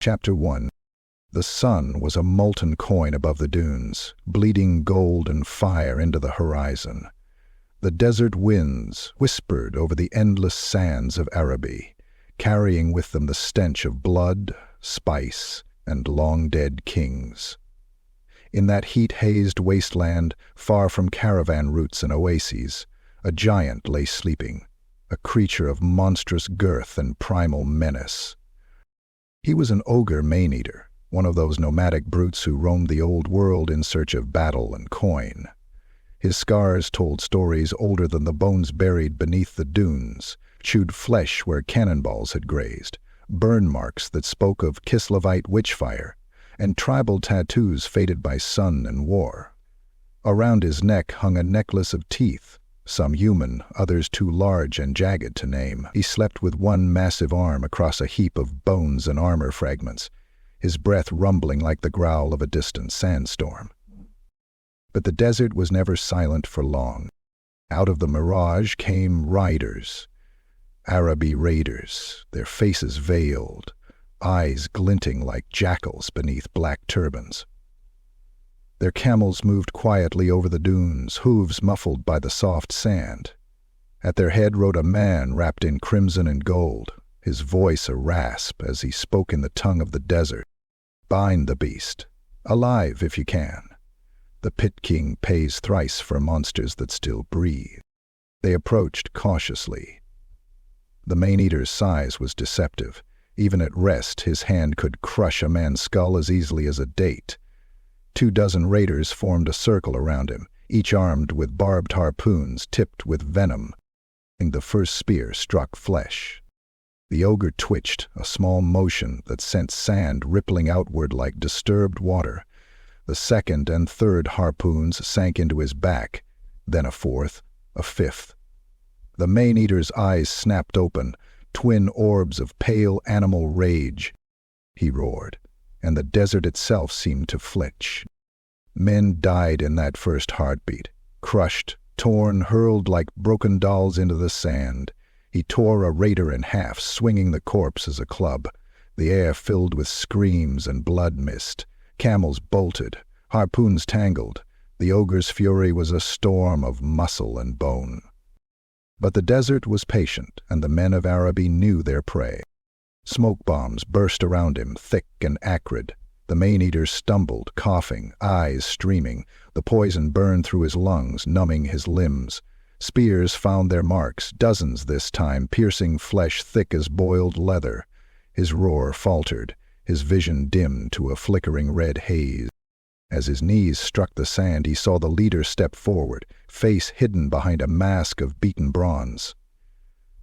Chapter 1. The sun was a molten coin above the dunes, bleeding gold and fire into the horizon. The desert winds whispered over the endless sands of Araby, carrying with them the stench of blood, spice, and long-dead kings. In that heat-hazed wasteland, far from caravan routes and oases, a giant lay sleeping, a creature of monstrous girth and primal menace. He was an ogre Maneater, one of those nomadic brutes who roamed the old world in search of battle and coin. His scars told stories older than the bones buried beneath the dunes, chewed flesh where cannonballs had grazed, burn marks that spoke of Kislevite witchfire, and tribal tattoos faded by sun and war. Around his neck hung a necklace of teeth, some human, others too large and jagged to name. He slept with one massive arm across a heap of bones and armor fragments, his breath rumbling like the growl of a distant sandstorm. But the desert was never silent for long. Out of the mirage came riders, Araby raiders, their faces veiled, eyes glinting like jackals beneath black turbans. Their camels moved quietly over the dunes, hooves muffled by the soft sand. At their head rode a man wrapped in crimson and gold, his voice a rasp as he spoke in the tongue of the desert. "Bind the beast, alive if you can. The Pit King pays thrice for monsters that still breathe." They approached cautiously. The Maneater's size was deceptive. Even at rest, his hand could crush a man's skull as easily as a date. 24 raiders formed a circle around him, each armed with barbed harpoons tipped with venom. The first spear struck flesh. The ogre twitched, a small motion that sent sand rippling outward like disturbed water. The second and third harpoons sank into his back, then a fourth, a fifth. The Maneater's eyes snapped open, twin orbs of pale animal rage. He roared, and the desert itself seemed to flinch. Men died in that first heartbeat, crushed, torn, hurled like broken dolls into the sand. He tore a raider in half, swinging the corpse as a club. The air filled with screams and blood mist. Camels bolted, harpoons tangled. The ogre's fury was a storm of muscle and bone. But the desert was patient, and the men of Araby knew their prey. Smoke bombs burst around him, thick and acrid. The Maneater stumbled, coughing, eyes streaming. The poison burned through his lungs, numbing his limbs. Spears found their marks, dozens this time, piercing flesh thick as boiled leather. His roar faltered, his vision dimmed to a flickering red haze. As his knees struck the sand, he saw the leader step forward, face hidden behind a mask of beaten bronze.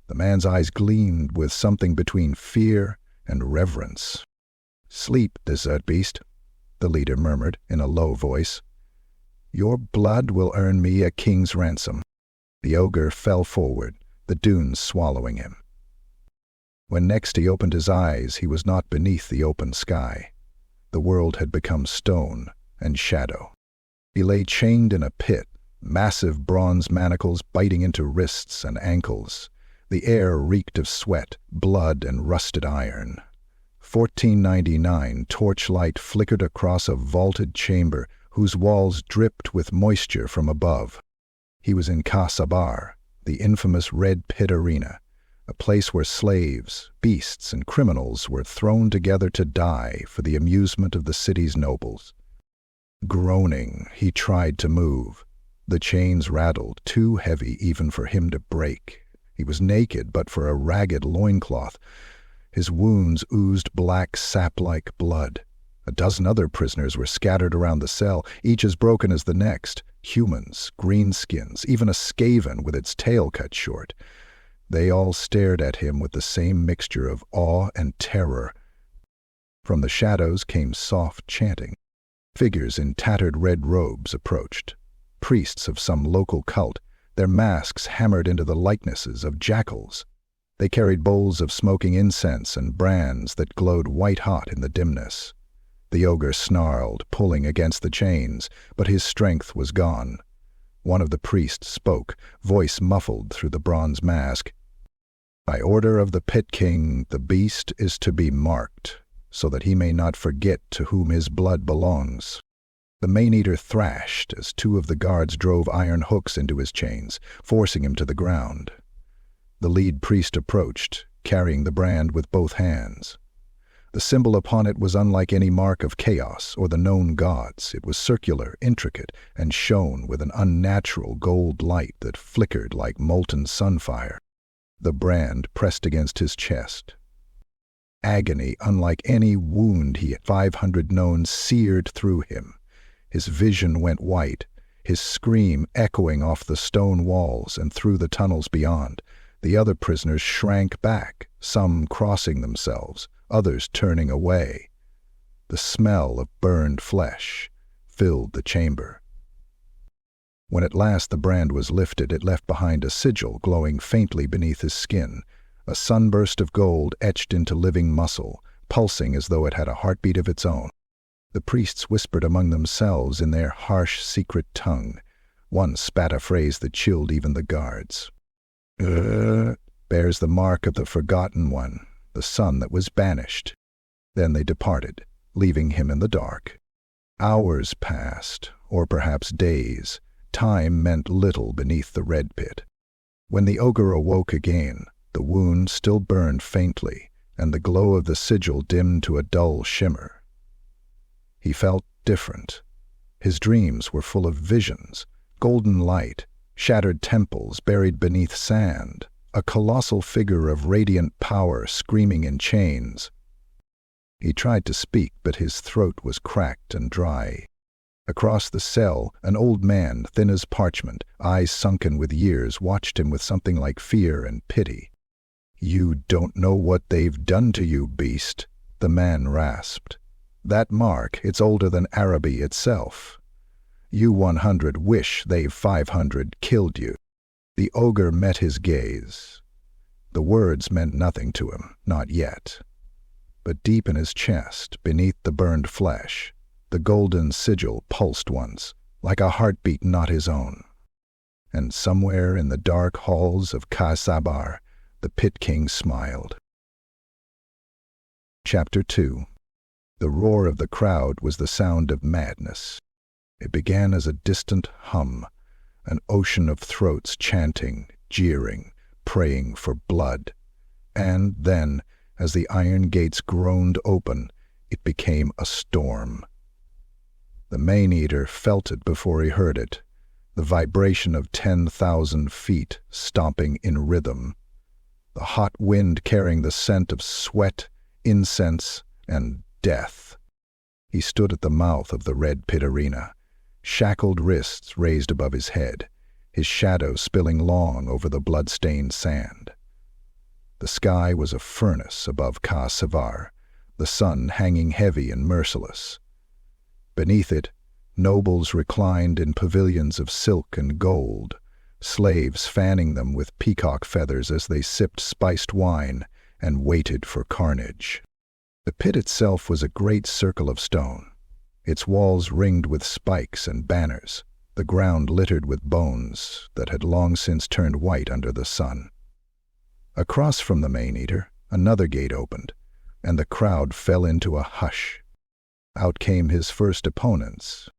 The man's eyes gleamed with something between fear and reverence. "Sleep, desert beast," the leader murmured in a low voice. "Your blood will earn me a king's ransom." The ogre fell forward, the dunes swallowing him. When next he opened his eyes, he was not beneath the open sky. The world had become stone and shadow. He lay chained in a pit, massive bronze manacles biting into wrists and ankles. The air reeked of sweat, blood, and rusted iron. 1499 torchlight flickered across a vaulted chamber whose walls dripped with moisture from above. He was in Ka Sabar, the infamous Red Pit Arena, a place where slaves, beasts, and criminals were thrown together to die for the amusement of the city's nobles. Groaning, he tried to move. The chains rattled, too heavy even for him to break. He was naked but for a ragged loincloth. His wounds oozed black sap-like blood. A dozen other prisoners were scattered around the cell, each as broken as the next. Humans, greenskins, even a skaven with its tail cut short. They all stared at him with the same mixture of awe and terror. From the shadows came soft chanting. Figures in tattered red robes approached. Priests of some local cult, their masks hammered into the likenesses of jackals. They carried bowls of smoking incense and brands that glowed white-hot in the dimness. The ogre snarled, pulling against the chains, but his strength was gone. One of the priests spoke, voice muffled through the bronze mask. "By order of the Pit King, the beast is to be marked. so that he may not forget to whom his blood belongs. The Maneater thrashed as two of the guards drove iron hooks into his chains, forcing him to the ground. The lead priest approached, carrying the brand with both hands. The symbol upon it was unlike any mark of chaos or the known gods. It was circular, intricate, and shone with an unnatural gold light that flickered like molten sunfire. The brand pressed against his chest. Agony, unlike any wound he had 500 known, seared through him. His vision went white, his scream echoing off the stone walls and through the tunnels beyond. The other prisoners shrank back, some crossing themselves, others turning away. The smell of burned flesh filled the chamber. When at last the brand was lifted, it left behind a sigil glowing faintly beneath his skin, a sunburst of gold etched into living muscle, pulsing as though it had a heartbeat of its own. The priests whispered among themselves in their harsh, secret tongue. One spat a phrase that chilled even the guards. Bears the mark of the forgotten one, the son that was banished. Then they departed, leaving him in the dark. Hours passed, or perhaps days. Time meant little beneath the red pit. When the ogre awoke again, the wound still burned faintly, and the glow of the sigil dimmed to a dull shimmer. He felt different. His dreams were full of visions, golden light, shattered temples buried beneath sand, a colossal figure of radiant power screaming in chains. He tried to speak, but his throat was cracked and dry. Across the cell, an old man, thin as parchment, eyes sunken with years, watched him with something like fear and pity. "You don't know what they've done to you, beast," the man rasped. "That mark, it's older than Araby itself. You 100 wish they've 500 killed you." The ogre met his gaze. The words meant nothing to him, not yet. But deep in his chest, beneath the burned flesh, the golden sigil pulsed once, like a heartbeat not his own. And somewhere in the dark halls of Ka Sabar, the Pit King smiled. Chapter 2. The roar of the crowd was the sound of madness. It began as a distant hum, an ocean of throats chanting, jeering, praying for blood. And then, as the iron gates groaned open, it became a storm. The Maneater felt it before he heard it, the vibration of 10,000 feet stomping in rhythm, the hot wind carrying the scent of sweat, incense, and death. He stood at the mouth of the red pit arena, shackled wrists raised above his head, his shadow spilling long over the blood-stained sand. The sky was a furnace above Ka Sabar, the sun hanging heavy and merciless. Beneath it, nobles reclined in pavilions of silk and gold, slaves fanning them with peacock feathers as they sipped spiced wine and waited for carnage. The pit itself was a great circle of stone, its walls ringed with spikes and banners, the ground littered with bones that had long since turned white under the sun. Across from the Maneater, another gate opened, and the crowd fell into a hush. Out came his first opponents,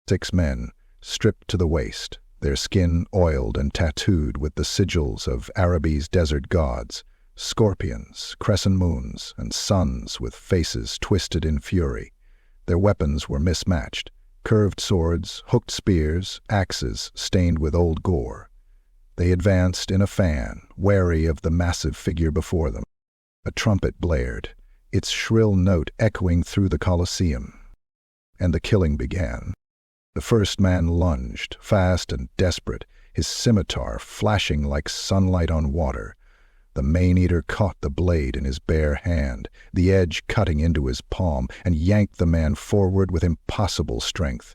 6 men, stripped to the waist, their skin oiled and tattooed with the sigils of Araby's desert gods, scorpions, crescent moons, and suns with faces twisted in fury. Their weapons were mismatched, curved swords, hooked spears, axes stained with old gore. They advanced in a fan, wary of the massive figure before them. A trumpet blared, its shrill note echoing through the Colosseum. And the killing began. The first man lunged, fast and desperate, his scimitar flashing like sunlight on water. The Maneater caught the blade in his bare hand, the edge cutting into his palm, and yanked the man forward with impossible strength.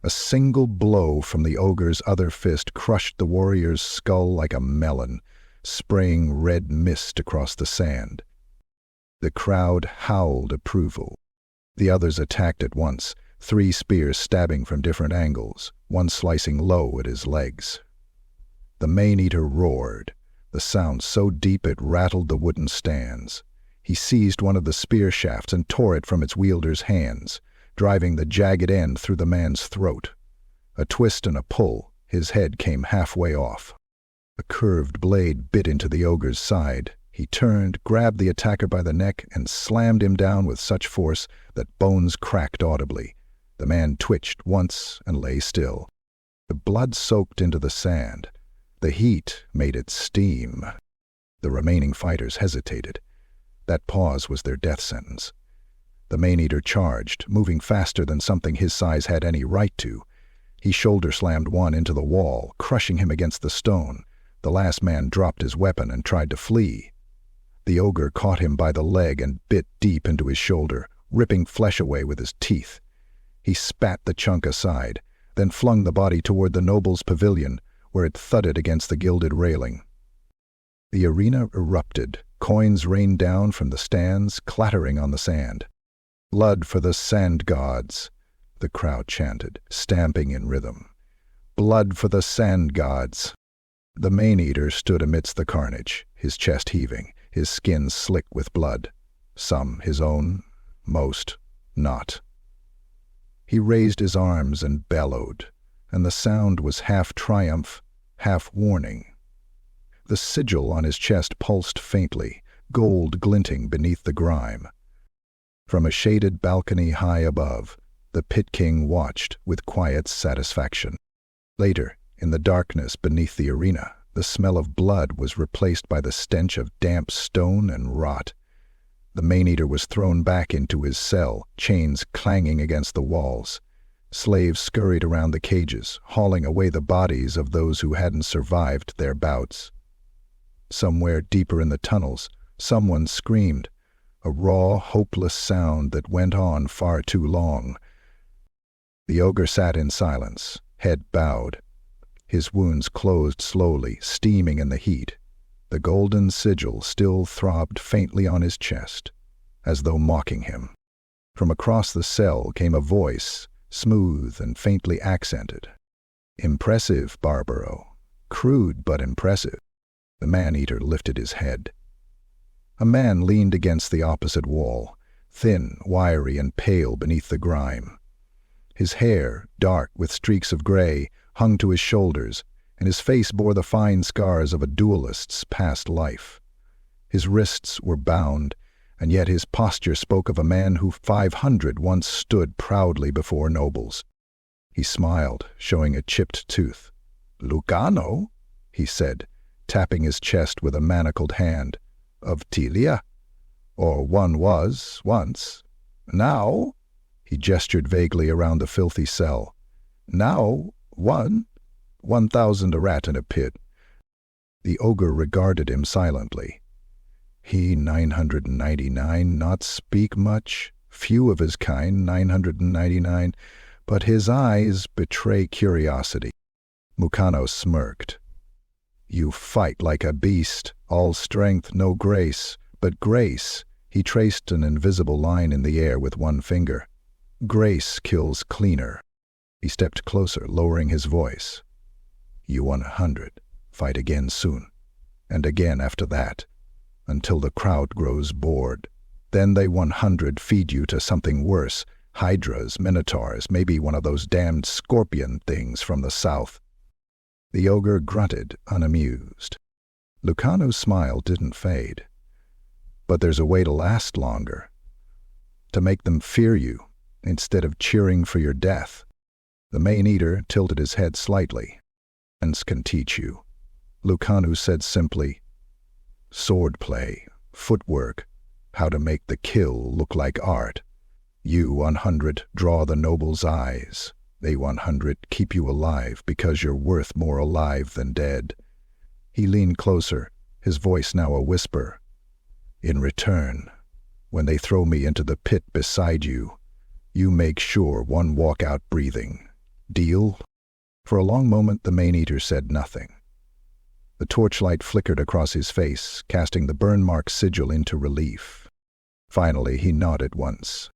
A single blow from the ogre's other fist crushed the warrior's skull like a melon, spraying red mist across the sand. The crowd howled approval. The others attacked at once, 3 spears stabbing from different angles, one slicing low at his legs. The Maneater roared, the sound so deep it rattled the wooden stands. He seized one of the spear shafts and tore it from its wielder's hands, driving the jagged end through the man's throat. A twist and a pull, his head came halfway off. A curved blade bit into the ogre's side. He turned, grabbed the attacker by the neck, and slammed him down with such force that bones cracked audibly. The man twitched once and lay still. The blood soaked into the sand. The heat made it steam. The remaining fighters hesitated. That pause was their death sentence. The Maneater charged, moving faster than something his size had any right to. He shoulder-slammed one into the wall, crushing him against the stone. The last man dropped his weapon and tried to flee. The ogre caught him by the leg and bit deep into his shoulder, ripping flesh away with his teeth. He spat the chunk aside, then flung the body toward the noble's pavilion, where it thudded against the gilded railing. The arena erupted. Coins rained down from the stands, clattering on the sand. "Blood for the sand gods," the crowd chanted, stamping in rhythm. "Blood for the sand gods." The Maneater stood amidst the carnage, his chest heaving, his skin slick with blood. Some his own, most not. He raised his arms and bellowed, and the sound was half triumph, half warning. The sigil on his chest pulsed faintly, gold glinting beneath the grime. From a shaded balcony high above, the Pit King watched with quiet satisfaction. Later, in the darkness beneath the arena, the smell of blood was replaced by the stench of damp stone and rot. The Maneater was thrown back into his cell, chains clanging against the walls. Slaves scurried around the cages, hauling away the bodies of those who hadn't survived their bouts. Somewhere deeper in the tunnels, someone screamed, a raw, hopeless sound that went on far too long. The ogre sat in silence, head bowed. His wounds closed slowly, steaming in the heat. The golden sigil still throbbed faintly on his chest, as though mocking him. From across the cell came a voice, smooth and faintly accented. "Impressive, Barbaro. Crude but impressive." The man-eater lifted his head. A man leaned against the opposite wall, thin, wiry, and pale beneath the grime. His hair, dark with streaks of gray, hung to his shoulders, and his face bore the fine scars of a duelist's past life. His wrists were bound, and yet his posture spoke of a man who 500 once stood proudly before nobles. He smiled, showing a chipped tooth. "Lucano," he said, tapping his chest with a manacled hand. "Of Tilean. Or one was, once. Now," he gestured vaguely around the filthy cell. "Now, 1,000 a rat in a pit." The ogre regarded him silently. He 999, not speak much, few of his kind 999, but his eyes betray curiosity. Lucano smirked. "You fight like a beast, all strength, no grace, but grace," he traced an invisible line in the air with one finger. "Grace kills cleaner." He stepped closer, lowering his voice. "You 100, fight again soon, and again after that, until the crowd grows bored. Then they 100 feed you to something worse, hydras, minotaurs, maybe one of those damned scorpion things from the south." The ogre grunted, unamused. Lucano's smile didn't fade. "But there's a way to last longer. To make them fear you, instead of cheering for your death." The Maneater tilted his head slightly. "Elegance can teach you," Lucano said simply. "Swordplay, footwork, how to make the kill look like art. You 100 draw the noble's eyes. They 100 keep you alive because you're worth more alive than dead." He leaned closer, his voice now a whisper. "In return, when they throw me into the pit beside you, you make sure one walk out breathing. Deal?" For a long moment the Maneater said nothing. The torchlight flickered across his face, casting the burn-marked sigil into relief. Finally he nodded once.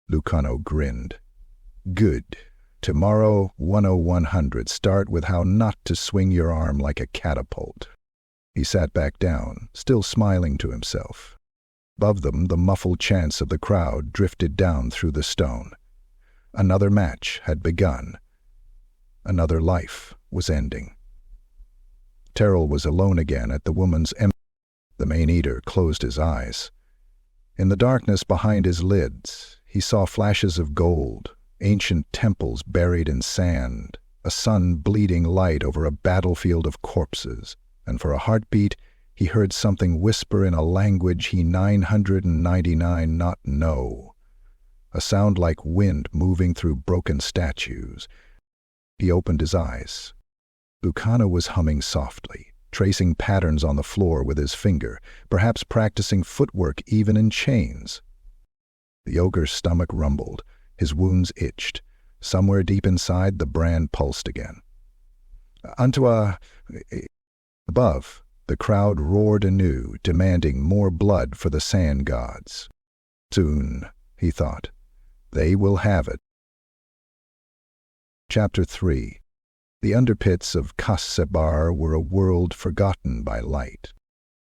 Lucano grinned. "Good. Tomorrow, 10100, start with how not to swing your arm like a catapult." He sat back down, still smiling to himself. Above them, the muffled chants of the crowd drifted down through the stone. Another match had begun. Another life was ending. Terrell was alone again at the woman's empty. The Maneater closed his eyes. In the darkness behind his lids, he saw flashes of gold, ancient temples buried in sand, a sun bleeding light over a battlefield of corpses, and for a heartbeat he heard something whisper in a language he 999 not know, a sound like wind moving through broken statues. He opened his eyes. Lucano was humming softly, tracing patterns on the floor with his finger, perhaps practicing footwork even in chains. The ogre's stomach rumbled, his wounds itched. Somewhere deep inside, the brand pulsed again. Above, the crowd roared anew, demanding more blood for the sand gods. Soon, he thought, they will have it. Chapter 3. The underpits of Ka Sabar were a world forgotten by light.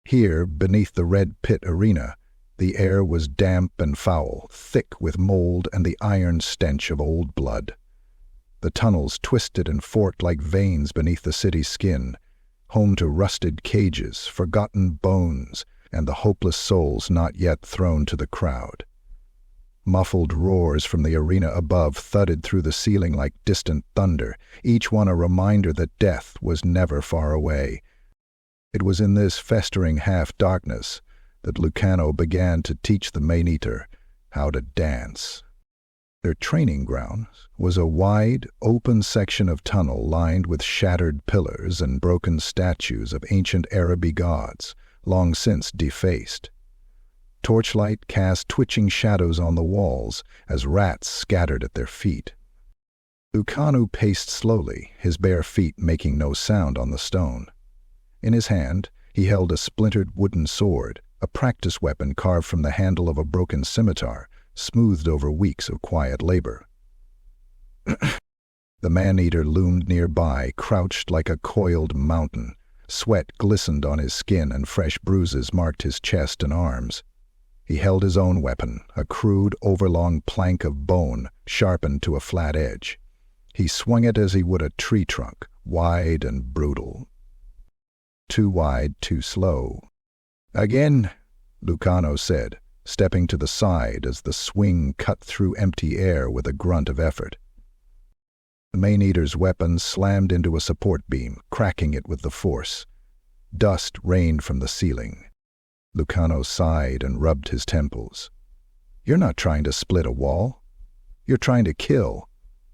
Here, beneath the red pit arena, the air was damp and foul, thick with mold and the iron stench of old blood. The tunnels twisted and forked like veins beneath the city's skin, home to rusted cages, forgotten bones, and the hopeless souls not yet thrown to the crowd. Muffled roars from the arena above thudded through the ceiling like distant thunder, each one a reminder that death was never far away. It was in this festering half-darkness that Lucano began to teach the Maneater how to dance. Their training ground was a wide, open section of tunnel lined with shattered pillars and broken statues of ancient Araby gods, long since defaced. Torchlight cast twitching shadows on the walls as rats scattered at their feet. Lucano paced slowly, his bare feet making no sound on the stone. In his hand, he held a splintered wooden sword, a practice weapon carved from the handle of a broken scimitar, smoothed over weeks of quiet labor. The Maneater loomed nearby, crouched like a coiled mountain. Sweat glistened on his skin and fresh bruises marked his chest and arms. He held his own weapon, a crude, overlong plank of bone, sharpened to a flat edge. He swung it as he would a tree trunk, wide and brutal. Too wide, too slow. "Again," Lucano said, stepping to the side as the swing cut through empty air with a grunt of effort. The Maneater's weapon slammed into a support beam, cracking it with the force. Dust rained from the ceiling. Lucano sighed and rubbed his temples. "You're not trying to split a wall. You're trying to kill.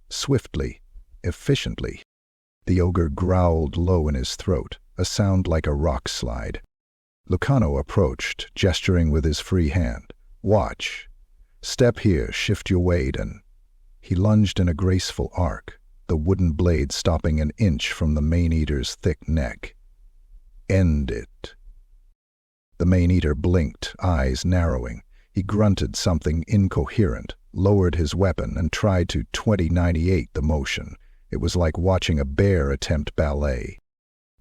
Swiftly, efficiently." The ogre growled low in his throat, a sound like a rock slide. Lucano approached, gesturing with his free hand. "Watch. Step here, shift your weight, and—" He lunged in a graceful arc, the wooden blade stopping an inch from the Maneater's thick neck. "End it." The Maneater blinked, eyes narrowing. He grunted something incoherent, lowered his weapon, and tried to 2098 the motion. It was like watching a bear attempt ballet.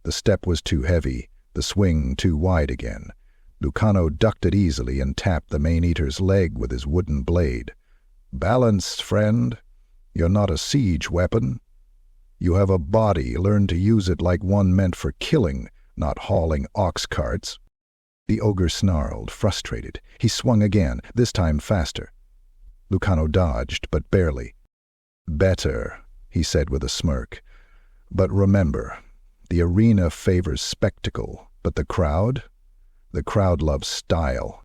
The step was too heavy, the swing too wide again. Lucano ducked it easily and tapped the Maneater's leg with his wooden blade. "Balanced, friend. You're not a siege weapon. You have a body. Learn to use it like one meant for killing, not hauling ox carts." The ogre snarled, frustrated. He swung again, this time faster. Lucano dodged, but barely. "Better," he said with a smirk. "But remember, the arena favors spectacle, but the crowd? The crowd loves style."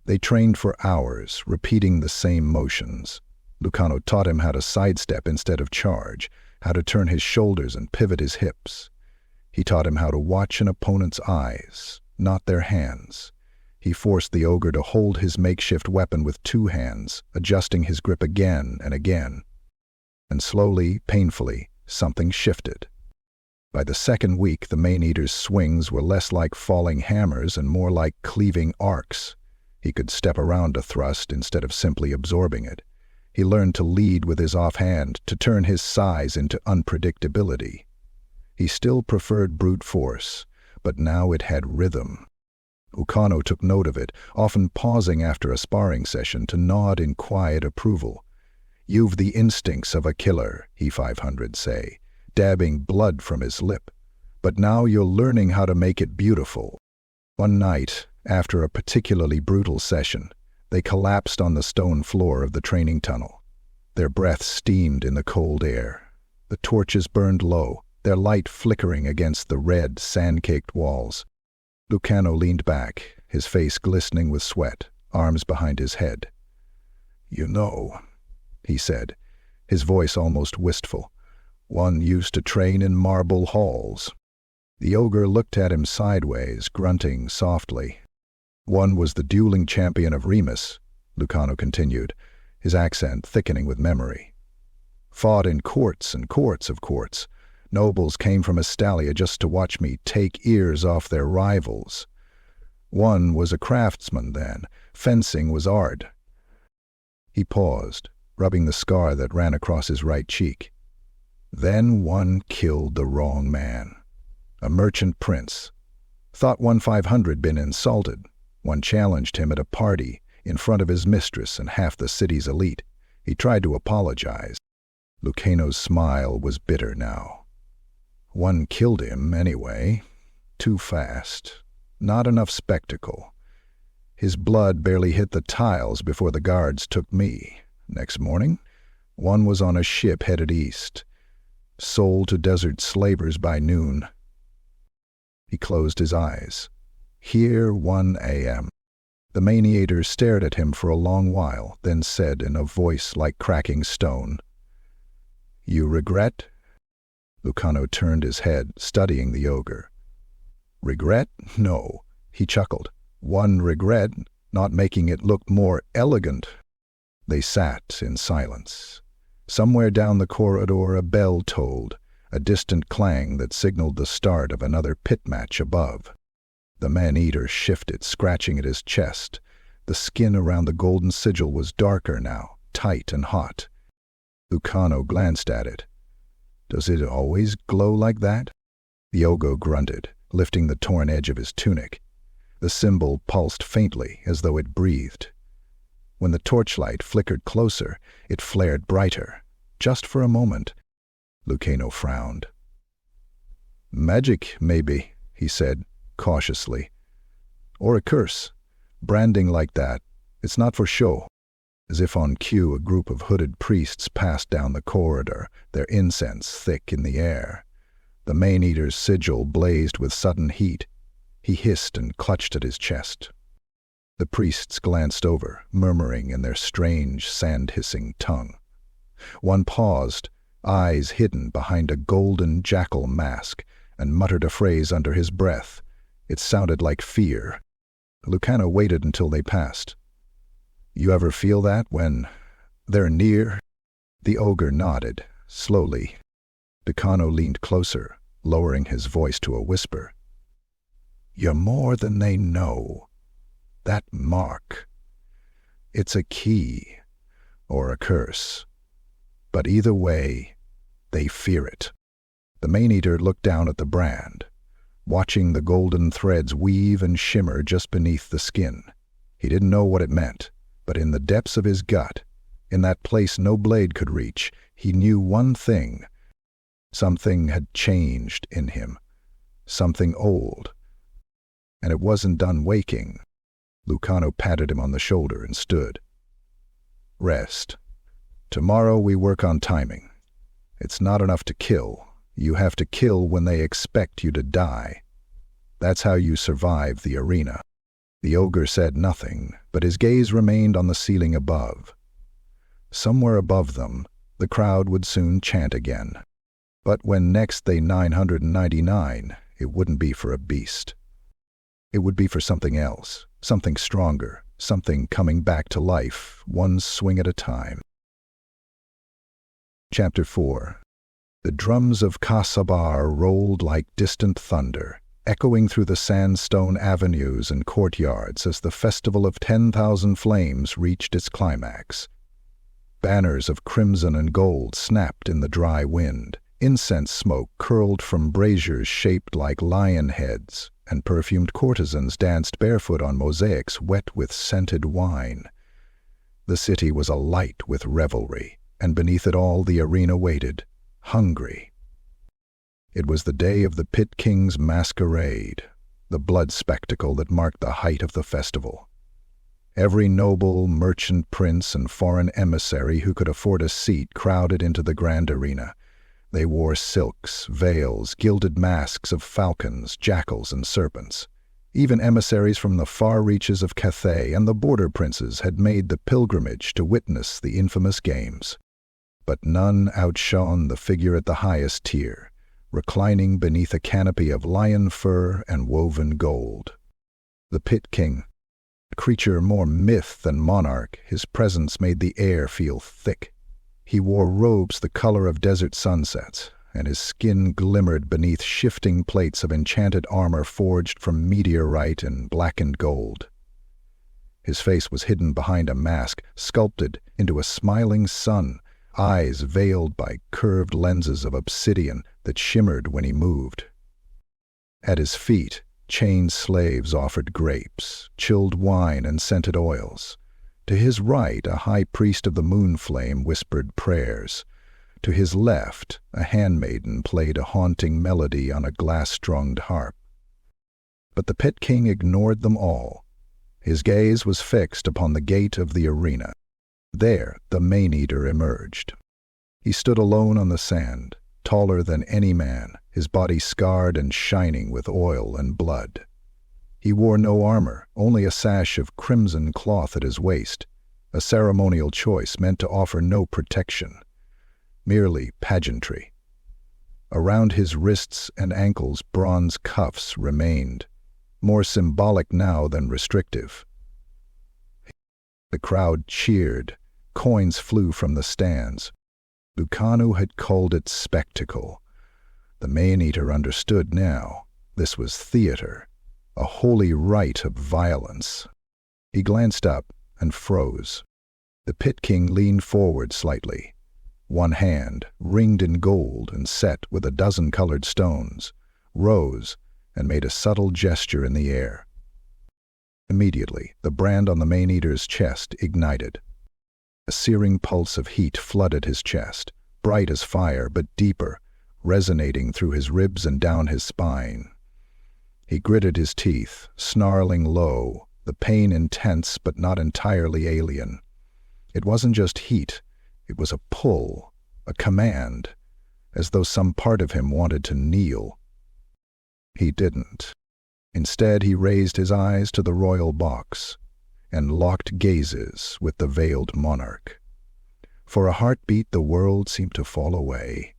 They trained for hours, repeating the same motions. Lucano taught him how to sidestep instead of charge, how to turn his shoulders and pivot his hips. He taught him how to watch an opponent's eyes, not their hands. He forced the ogre to hold his makeshift weapon with two hands, adjusting his grip again and again. And slowly, painfully, something shifted. By the second week, the Maneater's swings were less like falling hammers and more like cleaving arcs. He could step around a thrust instead of simply absorbing it. He learned to lead with his offhand, to turn his size into unpredictability. He still preferred brute force, but now it had rhythm. Ukano took note of it, often pausing after a sparring session to nod in quiet approval. "You've the instincts of a killer," he 500 say, dabbing blood from his lip. "But now you're learning how to make it beautiful." One night, after a particularly brutal session, they collapsed on the stone floor of the training tunnel. Their breath steamed in the cold air. The torches burned low, their light flickering against the red, sand-caked walls. Lucano leaned back, his face glistening with sweat, arms behind his head. "You know," he said, his voice almost wistful, "one used to train in marble halls." The ogre looked at him sideways, grunting softly. "One was the dueling champion of Remus," Lucano continued, his accent thickening with memory. "Fought in courts and courts of courts. Nobles came from Estalia just to watch me take ears off their rivals. One was a craftsman then. Fencing was art." He paused, rubbing the scar that ran across his right cheek. "Then one killed the wrong man. A merchant prince. Thought 1500 been insulted. One challenged him at a party in front of his mistress and half the city's elite. He tried to apologize." Lucano's smile was bitter now. "One killed him anyway. Too fast. Not enough spectacle. His blood barely hit the tiles before the guards took me. Next morning, one was on a ship headed east. Sold to desert slavers by noon." He closed his eyes. "Here 1 a.m. The Maneater stared at him for a long while, then said in a voice like cracking stone, "You regret?" Lucano turned his head, studying the ogre. "Regret? No," he chuckled. "One regret, not making it look more elegant." They sat in silence. Somewhere down the corridor a bell tolled, a distant clang that signaled the start of another pit match above. The Maneater shifted, scratching at his chest. The skin around the golden sigil was darker now, tight and hot. Lucano glanced at it. "Does it always glow like that?" The ogre grunted, lifting the torn edge of his tunic. The symbol pulsed faintly, as though it breathed. When the torchlight flickered closer, it flared brighter, just for a moment. Lucano frowned. "Magic, maybe," he said, cautiously. "Or a curse. Branding like that, it's not for show." As if on cue, a group of hooded priests passed down the corridor, their incense thick in the air. The Maneater's sigil blazed with sudden heat. He hissed and clutched at his chest. The priests glanced over, murmuring in their strange, sand-hissing tongue. One paused, eyes hidden behind a Golden Jackal mask, and muttered a phrase under his breath. It sounded like fear. Lucano waited until they passed. "You ever feel that when they're near?" The ogre nodded, slowly. Lucano leaned closer, lowering his voice to a whisper. "You're more than they know. That mark. It's a key, or a curse. But either way, they fear it." The Maneater looked down at the brand, watching the golden threads weave and shimmer just beneath the skin. He didn't know what it meant, but in the depths of his gut, in that place no blade could reach, he knew one thing. Something had changed in him, something old. And it wasn't done waking. Lucano patted him on the shoulder and stood. "Rest. Tomorrow we work on timing. It's not enough to kill. You have to kill when they expect you to die. That's how you survive the arena." The ogre said nothing, but his gaze remained on the ceiling above. Somewhere above them, the crowd would soon chant again. But when next they 999, it wouldn't be for a beast. It would be for something else, something stronger, something coming back to life, one swing at a time. Chapter 4. The drums of Ka Sabar rolled like distant thunder, echoing through the sandstone avenues and courtyards as the festival of 10,000 flames reached its climax. Banners of crimson and gold snapped in the dry wind. Incense smoke curled from braziers shaped like lion heads. and perfumed courtesans danced barefoot on mosaics wet with scented wine. The city was alight with revelry, and beneath it all the arena waited, hungry. It was the day of the Pit King's masquerade, the blood spectacle that marked the height of the festival. Every noble, merchant prince, and foreign emissary who could afford a seat crowded into the grand arena. They wore silks, veils, gilded masks of falcons, jackals, and serpents. Even emissaries from the far reaches of Cathay and the border princes had made the pilgrimage to witness the infamous games. But none outshone the figure at the highest tier, reclining beneath a canopy of lion fur and woven gold. The Pit King, a creature more myth than monarch, his presence made the air feel thick. He wore robes the color of desert sunsets, and his skin glimmered beneath shifting plates of enchanted armor forged from meteorite and blackened gold. His face was hidden behind a mask sculpted into a smiling sun, eyes veiled by curved lenses of obsidian that shimmered when he moved. At his feet, chained slaves offered grapes, chilled wine, and scented oils. To his right, a high priest of the moon flame whispered prayers. To his left, a handmaiden played a haunting melody on a glass-strunged harp. But the Pit King ignored them all. His gaze was fixed upon the gate of the arena. There, the Maneater emerged. He stood alone on the sand, taller than any man, his body scarred and shining with oil and blood. He wore no armor, only a sash of crimson cloth at his waist, a ceremonial choice meant to offer no protection, merely pageantry. Around his wrists and ankles bronze cuffs remained, more symbolic now than restrictive. The crowd cheered, coins flew from the stands. Lucanu had called it spectacle. The Maneater understood now. This was theater, a holy rite of violence. He glanced up and froze. The Pit King leaned forward slightly. One hand, ringed in gold and set with a dozen colored stones, rose and made a subtle gesture in the air. Immediately, the brand on the Maneater's chest ignited. A searing pulse of heat flooded his chest, bright as fire but deeper, resonating through his ribs and down his spine. He gritted his teeth, snarling low, the pain intense but not entirely alien. It wasn't just heat, it was a pull, a command, as though some part of him wanted to kneel. He didn't. Instead, he raised his eyes to the royal box and locked gazes with the veiled monarch. For a heartbeat, the world seemed to fall away.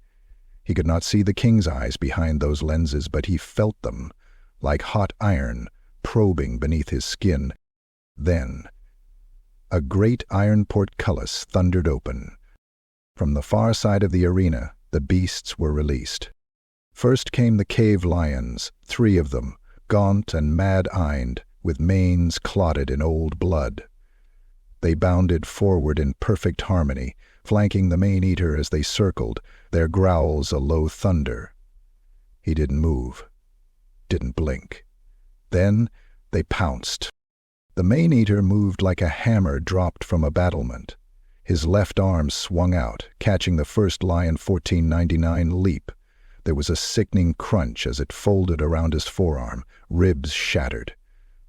He could not see the king's eyes behind those lenses, but he felt them, like hot iron, probing beneath his skin. Then, a great iron portcullis thundered open. From the far side of the arena, the beasts were released. First came the cave lions, 3 of them, gaunt and mad-eyed, with manes clotted in old blood. They bounded forward in perfect harmony, flanking the Maneater as they circled, their growls a low thunder. He didn't move, didn't blink. Then they pounced. The Maneater moved like a hammer dropped from a battlement. His left arm swung out, catching the first lion 1499 leap. There was a sickening crunch as it folded around his forearm, ribs shattered.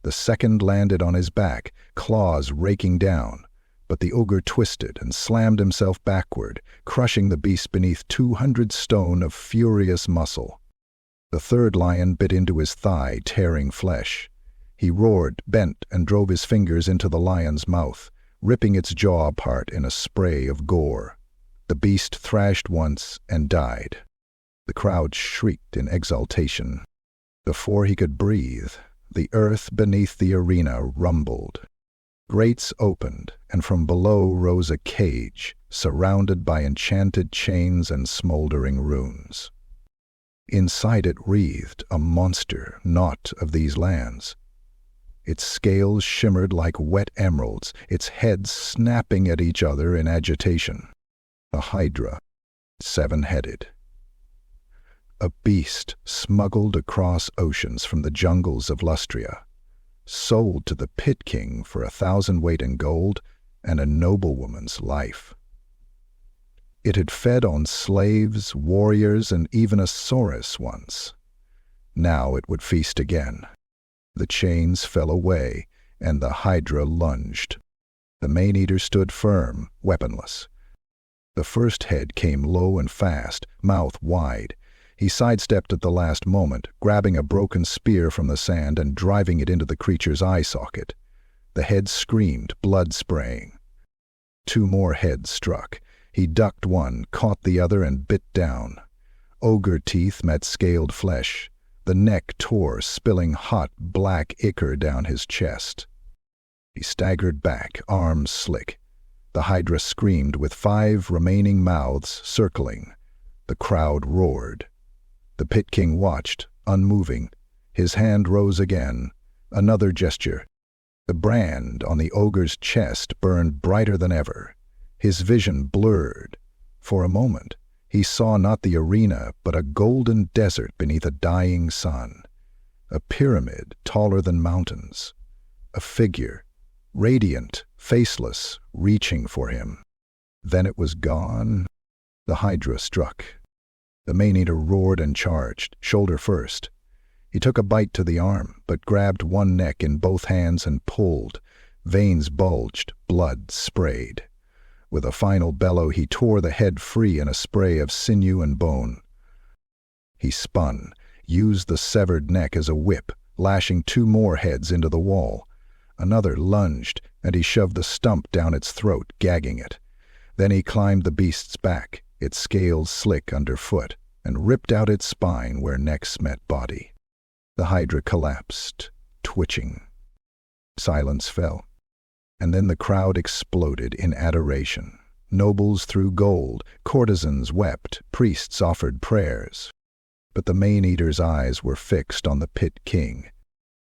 The second landed on his back, claws raking down, but the ogre twisted and slammed himself backward, crushing the beast beneath 200 stone of furious muscle. The third lion bit into his thigh, tearing flesh. He roared, bent, and drove his fingers into the lion's mouth, ripping its jaw apart in a spray of gore. The beast thrashed once and died. The crowd shrieked in exultation. Before he could breathe, the earth beneath the arena rumbled. Grates opened, and from below rose a cage, surrounded by enchanted chains and smoldering runes. Inside it wreathed a monster not of these lands. Its scales shimmered like wet emeralds, its heads snapping at each other in agitation. A hydra, 7-headed. a beast smuggled across oceans from the jungles of Lustria, sold to the Pit King for 1,000 weight in gold and a noblewoman's life. It had fed on slaves, warriors, and even a saurus once. Now it would feast again. The chains fell away, and the hydra lunged. The Maneater stood firm, weaponless. The first head came low and fast, mouth wide. He sidestepped at the last moment, grabbing a broken spear from the sand and driving it into the creature's eye socket. The head screamed, blood spraying. 2 more heads struck. He ducked one, caught the other, and bit down. Ogre teeth met scaled flesh. The neck tore, spilling hot, black ichor down his chest. He staggered back, arms slick. The hydra screamed with 5 remaining mouths circling. The crowd roared. The Pit King watched, unmoving. His hand rose again. Another gesture. The brand on the ogre's chest burned brighter than ever. His vision blurred. For a moment, he saw not the arena, but a golden desert beneath a dying sun. A pyramid taller than mountains. A figure, radiant, faceless, reaching for him. Then it was gone. The hydra struck. The Maneater roared and charged, shoulder first. He took a bite to the arm, but grabbed one neck in both hands and pulled. Veins bulged, blood sprayed. With a final bellow, he tore the head free in a spray of sinew and bone. He spun, used the severed neck as a whip, lashing 2 more heads into the wall. Another lunged, and he shoved the stump down its throat, gagging it. Then he climbed the beast's back, its scales slick underfoot, and ripped out its spine where necks met body. The hydra collapsed, twitching. Silence fell. And then the crowd exploded in adoration. Nobles threw gold, courtesans wept, priests offered prayers. But the Maneater's eyes were fixed on the Pit King.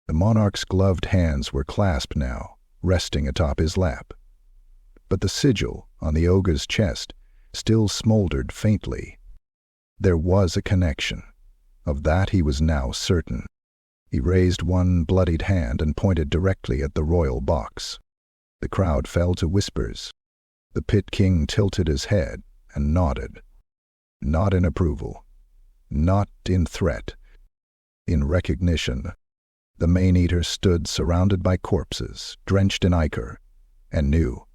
The monarch's gloved hands were clasped now, resting atop his lap. But the sigil on the ogre's chest still smoldered faintly. There was a connection. Of that he was now certain. He raised one bloodied hand and pointed directly at the royal box. The crowd fell to whispers. The Pit King tilted his head and nodded. Not in approval. Not in threat. In recognition. The Maneater stood surrounded by corpses, drenched in ichor, and knew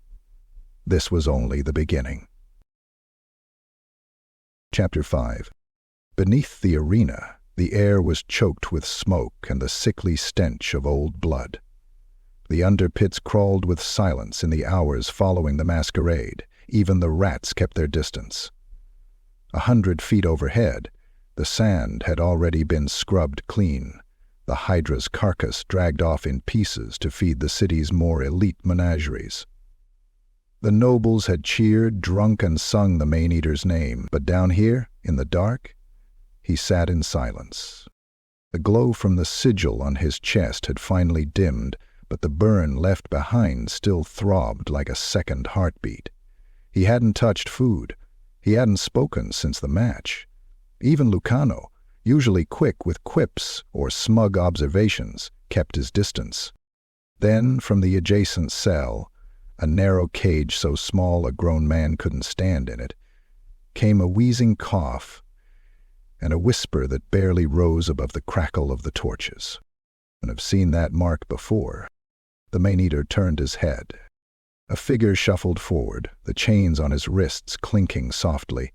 this was only the beginning. Chapter 5. Beneath the arena, the air was choked with smoke and the sickly stench of old blood. The underpits crawled with silence in the hours following the masquerade. Even the rats kept their distance. 100 feet overhead, the sand had already been scrubbed clean, the hydra's carcass dragged off in pieces to feed the city's more elite menageries. The nobles had cheered, drunk, and sung the Maneater's name, but down here, in the dark, he sat in silence. The glow from the sigil on his chest had finally dimmed, but the burn left behind still throbbed like a second heartbeat. He hadn't touched food. He hadn't spoken since the match. Even Lucano, usually quick with quips or smug observations, kept his distance. Then, from the adjacent cell, a narrow cage so small a grown man couldn't stand in it, came a wheezing cough and a whisper that barely rose above the crackle of the torches. And I've seen that mark before. The Maneater turned his head. A figure shuffled forward, the chains on his wrists clinking softly.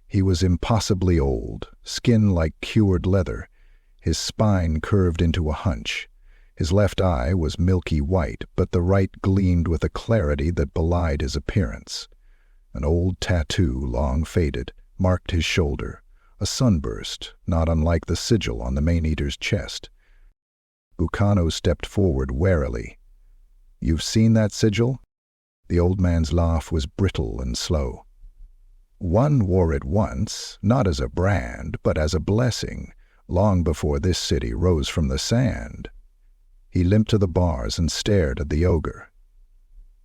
He was impossibly old, skin like cured leather. His spine curved into a hunch. His left eye was milky white, but the right gleamed with a clarity that belied his appearance. An old tattoo, long faded, marked his shoulder, a sunburst, not unlike the sigil on the Maneater's chest. Lucano stepped forward warily. "You've seen that sigil?" The old man's laugh was brittle and slow. "One wore it once, not as a brand, but as a blessing, long before this city rose from the sand." He limped to the bars and stared at the ogre.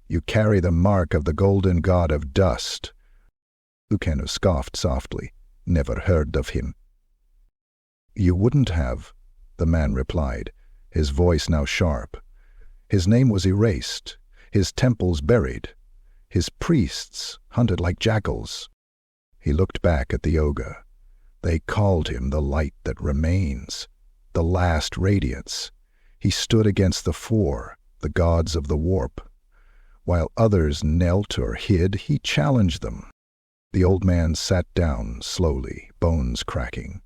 "You carry the mark of the golden god of dust." Lucano scoffed softly. "Never heard of him." You wouldn't have, the man replied, his voice now sharp. His name was erased, his temples buried, his priests hunted like jackals. He looked back at the ogre. They called him the light that remains, the last radiance. He stood against the four, the gods of the warp. While others knelt or hid, he challenged them. The old man sat down slowly, bones cracking.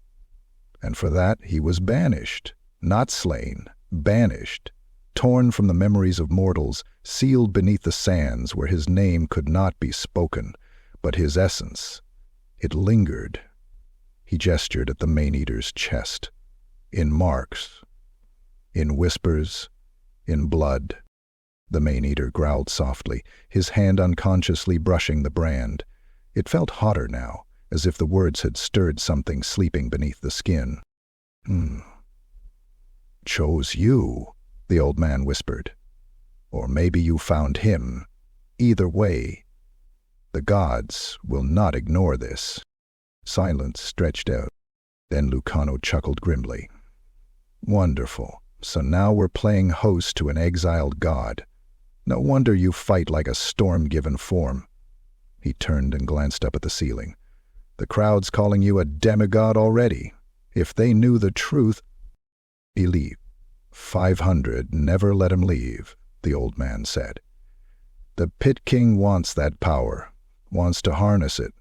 And for that he was banished, not slain, banished, torn from the memories of mortals, sealed beneath the sands where his name could not be spoken, but his essence, it lingered. He gestured at the Maneater's chest. In marks, in whispers, in blood. The Maneater growled softly, his hand unconsciously brushing the brand. It felt hotter now, as if the words had stirred something sleeping beneath the skin. Chose you, the old man whispered. Or maybe you found him. Either way, the gods will not ignore this. Silence stretched out. Then Lucano chuckled grimly. Wonderful. So now we're playing host to an exiled god. No wonder you fight like a storm-given form. He turned and glanced up at the ceiling. The crowd's calling you a demigod already. If they knew the truth... Believe. 500, never let him leave, the old man said. The Pit King wants that power, wants to harness it.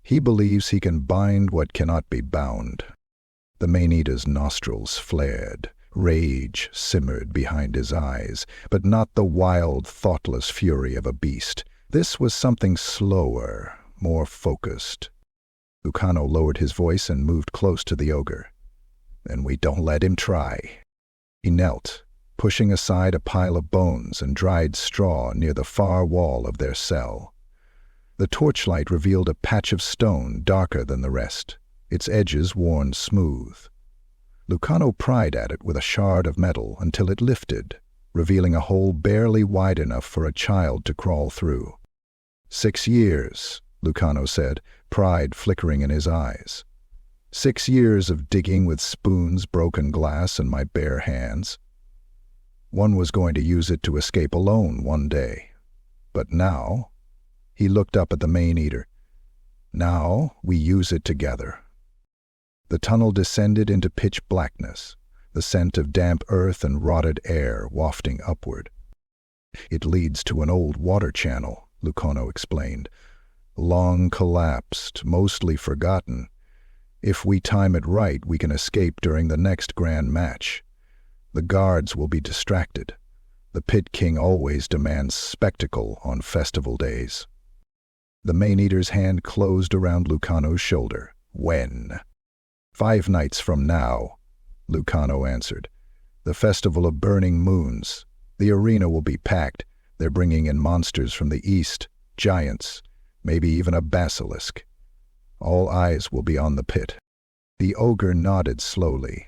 He believes he can bind what cannot be bound. The Maneater's nostrils flared. Rage simmered behind his eyes, but not the wild, thoughtless fury of a beast. This was something slower, more focused. Lucano lowered his voice and moved close to the ogre. Then we don't let him try. He knelt, pushing aside a pile of bones and dried straw near the far wall of their cell. The torchlight revealed a patch of stone darker than the rest, its edges worn smooth. Lucano pried at it with a shard of metal until it lifted, revealing a hole barely wide enough for a child to crawl through. 6 years, Lucano said, pride flickering in his eyes. 6 years of digging with spoons, broken glass, and my bare hands. One was going to use it to escape alone one day. But now, he looked up at the Maneater. Now we use it together. The tunnel descended into pitch blackness, the scent of damp earth and rotted air wafting upward. It leads to an old water channel, Lucano explained. Long collapsed, mostly forgotten. If we time it right, we can escape during the next grand match. The guards will be distracted. The Pit King always demands spectacle on festival days. The Maneater's hand closed around Lucano's shoulder. When? 5 nights from now, Lucano answered. The Festival of Burning Moons. The arena will be packed. They're bringing in monsters from the east, giants, maybe even a basilisk. All eyes will be on the pit. The ogre nodded slowly.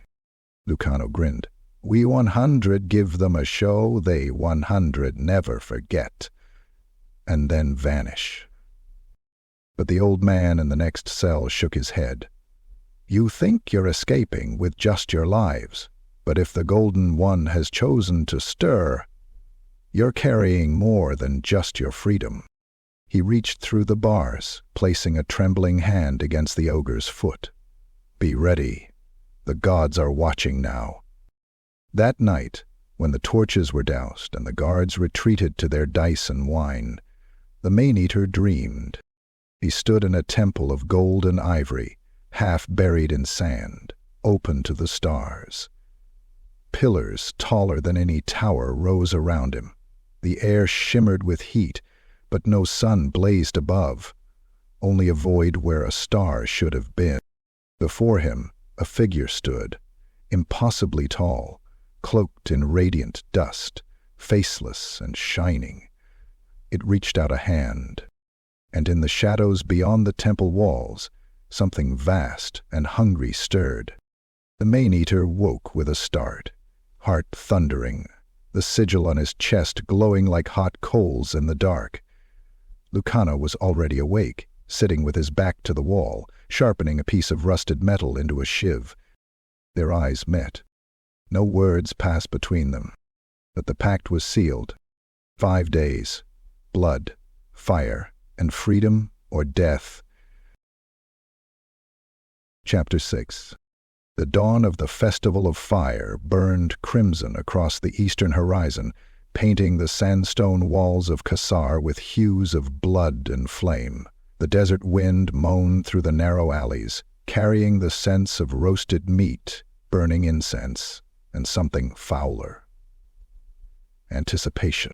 Lucano grinned. We 100 give them a show they 100 never forget, and then vanish. But the old man in the next cell shook his head. You think you're escaping with just your lives, but if the Golden One has chosen to stir, you're carrying more than just your freedom. He reached through the bars, placing a trembling hand against the ogre's foot. Be ready. The gods are watching now. That night, when the torches were doused and the guards retreated to their dice and wine, the Maneater dreamed. He stood in a temple of gold and ivory, half buried in sand, open to the stars. Pillars taller than any tower rose around him. The air shimmered with heat, but no sun blazed above, only a void where a star should have been. Before him, a figure stood, impossibly tall, cloaked in radiant dust, faceless and shining. It reached out a hand, and in the shadows beyond the temple walls, something vast and hungry stirred. The Maneater woke with a start, heart thundering, the sigil on his chest glowing like hot coals in the dark. Lucano was already awake, sitting with his back to the wall, sharpening a piece of rusted metal into a shiv. Their eyes met. No words passed between them, but the pact was sealed. 5 days, blood, fire, and freedom or death. Chapter 6. The dawn of the Festival of Fire burned crimson across the eastern horizon, painting the sandstone walls of Ka Sabar with hues of blood and flame. The desert wind moaned through the narrow alleys, carrying the scents of roasted meat, burning incense, and something fouler. Anticipation.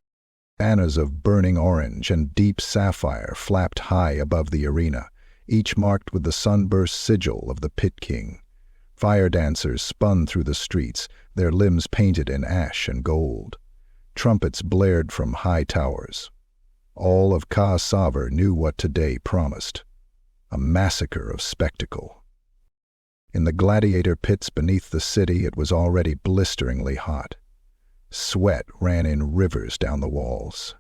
Banners of burning orange and deep sapphire flapped high above the arena, each marked with the sunburst sigil of the Pit King. Fire dancers spun through the streets, their limbs painted in ash and gold. Trumpets blared from high towers. All of Ka Sabar knew what today promised: a massacre of spectacle. In the gladiator pits beneath the city, it was already blisteringly hot. Sweat ran in rivers down the walls.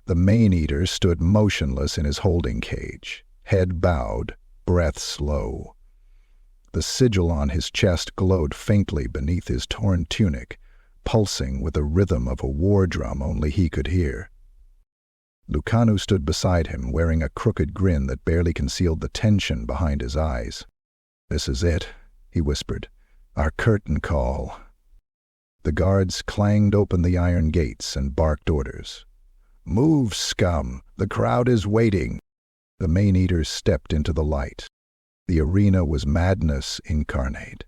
The Maneater stood motionless in his holding cage, head bowed, breath slow. The sigil on his chest glowed faintly beneath his torn tunic, pulsing with the rhythm of a war drum only he could hear. Lucano stood beside him, wearing a crooked grin that barely concealed the tension behind his eyes. "This is it," he whispered. "Our curtain call." The guards clanged open the iron gates and barked orders. "Move, scum! The crowd is waiting!" The Maneaters stepped into the light. The arena was madness incarnate.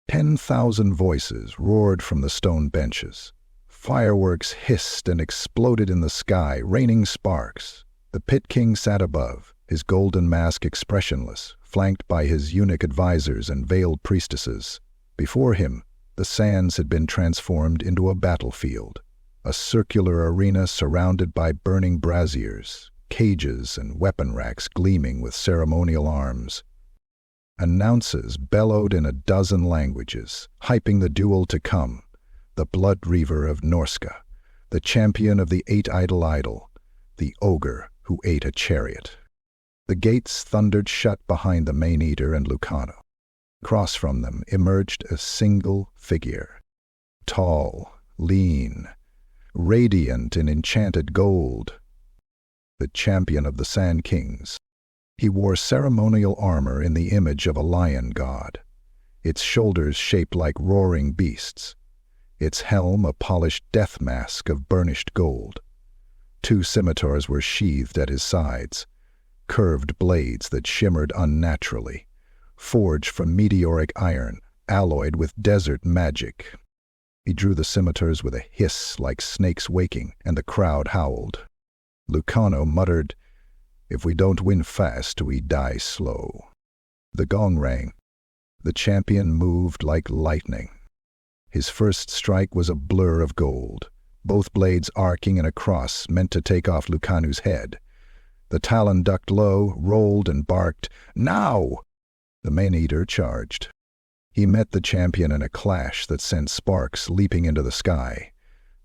10,000 voices roared from the stone benches. Fireworks hissed and exploded in the sky, raining sparks. The Pit King sat above, his golden mask expressionless, flanked by his eunuch advisors and veiled priestesses. Before him, the sands had been transformed into a battlefield, a circular arena surrounded by burning braziers, cages and weapon racks gleaming with ceremonial arms. Announces bellowed in a dozen languages, hyping the duel to come: the blood reaver of Norska, the champion of the eight-idol idol, the ogre who ate a chariot. The gates thundered shut behind the Maneater and Lucano. Across from them emerged a single figure, tall, lean, radiant in enchanted gold. The champion of the Sand Kings. He wore ceremonial armor in the image of a lion god, its shoulders shaped like roaring beasts, its helm a polished death mask of burnished gold. 2 scimitars were sheathed at his sides, curved blades that shimmered unnaturally, forged from meteoric iron, alloyed with desert magic. He drew the scimitars with a hiss like snakes waking, and the crowd howled. Lucano muttered, "If we don't win fast, we die slow." The gong rang. The champion moved like lightning. His first strike was a blur of gold, both blades arcing in a cross meant to take off Lucano's head. The Tilean ducked low, rolled and barked, "Now!" The Maneater charged. He met the champion in a clash that sent sparks leaping into the sky.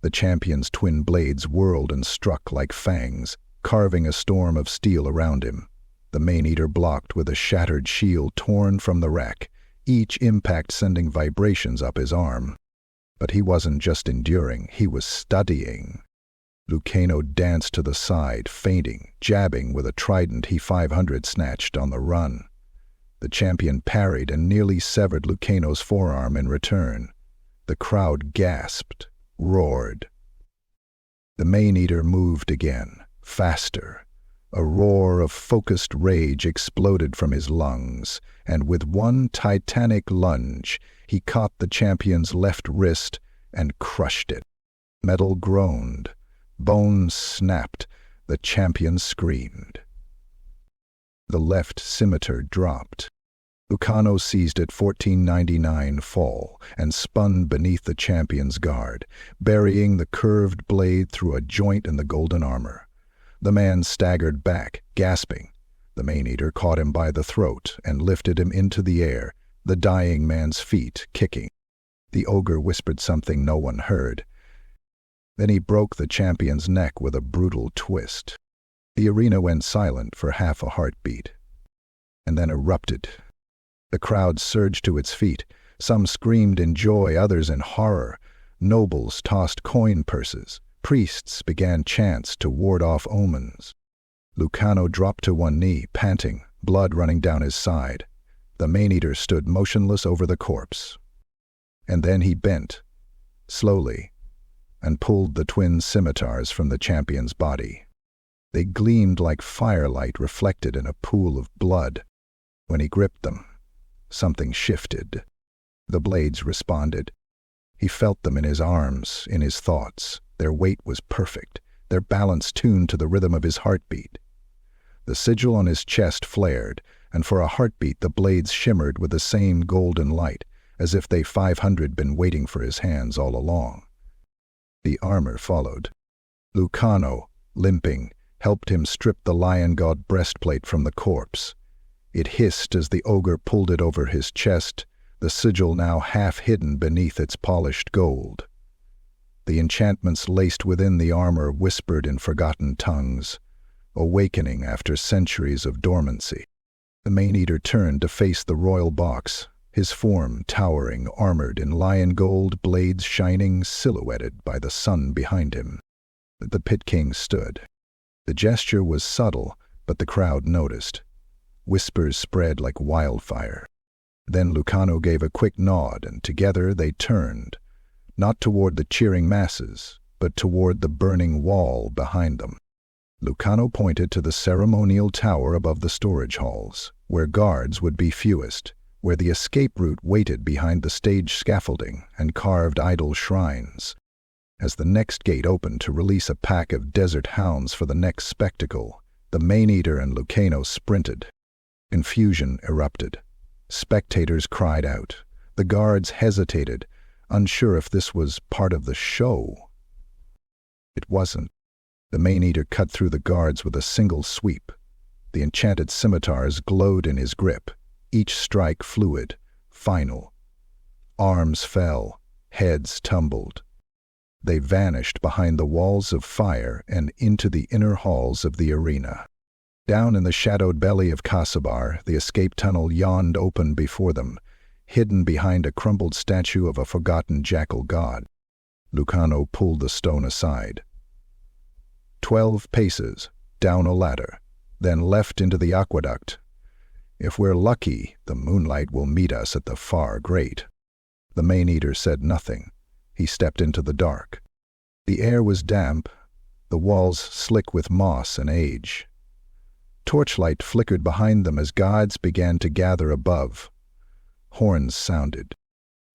The champion's twin blades whirled and struck like fangs, carving a storm of steel around him. The Maneater blocked with a shattered shield torn from the wreck, each impact sending vibrations up his arm. But he wasn't just enduring, he was studying. Lucano danced to the side, feinting, jabbing with a trident he 500 snatched on the run. The champion parried and nearly severed Lucano's forearm in return. The crowd gasped, roared. The Maneater moved again, faster. A roar of focused rage exploded from his lungs, and with one titanic lunge, he caught the champion's left wrist and crushed it. Metal groaned. Bones snapped. The champion screamed. The left scimitar dropped. Lucano seized it 1499 fall and spun beneath the champion's guard, burying the curved blade through a joint in the golden armor. The man staggered back, gasping. The Maneater caught him by the throat and lifted him into the air, the dying man's feet kicking. The ogre whispered something no one heard. Then he broke the champion's neck with a brutal twist. The arena went silent for half a heartbeat, and then erupted. The crowd surged to its feet, Some screamed in joy, others in horror. Nobles tossed coin purses. Priests began chants to ward off omens. Lucano dropped to one knee, panting, blood running down his side. The Maneater stood motionless over the corpse. And then he bent, slowly, and pulled the twin scimitars from the champion's body. They gleamed like firelight reflected in a pool of blood. When he gripped them, something shifted. The blades responded. He felt them in his arms, in his thoughts. Their weight was perfect, their balance tuned to the rhythm of his heartbeat. The sigil on his chest flared, and for a heartbeat the blades shimmered with the same golden light, as if they 500 been waiting for his hands all along. The armor followed. Lucano, limping, helped him strip the lion-god breastplate from the corpse. It hissed as the ogre pulled it over his chest, the sigil now half hidden beneath its polished gold. The enchantments laced within the armor whispered in forgotten tongues, awakening after centuries of dormancy. The Maneater turned to face the royal box, his form towering, armored in lion gold, blades shining, silhouetted by the sun behind him. The Pit King stood. The gesture was subtle, but the crowd noticed. Whispers spread like wildfire. Then Lucano gave a quick nod, and together they turned, not toward the cheering masses, but toward the burning wall behind them. Lucano pointed to the ceremonial tower above the storage halls, where guards would be fewest, where the escape route waited behind the stage scaffolding and carved idol shrines. As the next gate opened to release a pack of desert hounds for the next spectacle, the Maneater and Lucano sprinted. Confusion erupted. Spectators cried out. The guards hesitated, unsure if this was part of the show. It wasn't. The Maneater cut through the guards with a single sweep. The enchanted scimitars glowed in his grip, each strike fluid, final. Arms fell, heads tumbled. They vanished behind the walls of fire and into the inner halls of the arena. Down in the shadowed belly of Ka Sabar, the escape tunnel yawned open before them, hidden behind a crumbled statue of a forgotten jackal god. Lucano pulled the stone aside. 12 paces, down a ladder, then left into the aqueduct. If we're lucky, the moonlight will meet us at the far grate. The Maneater said nothing. He stepped into the dark. The air was damp, the walls slick with moss and age. Torchlight flickered behind them as gods began to gather above. Horns sounded.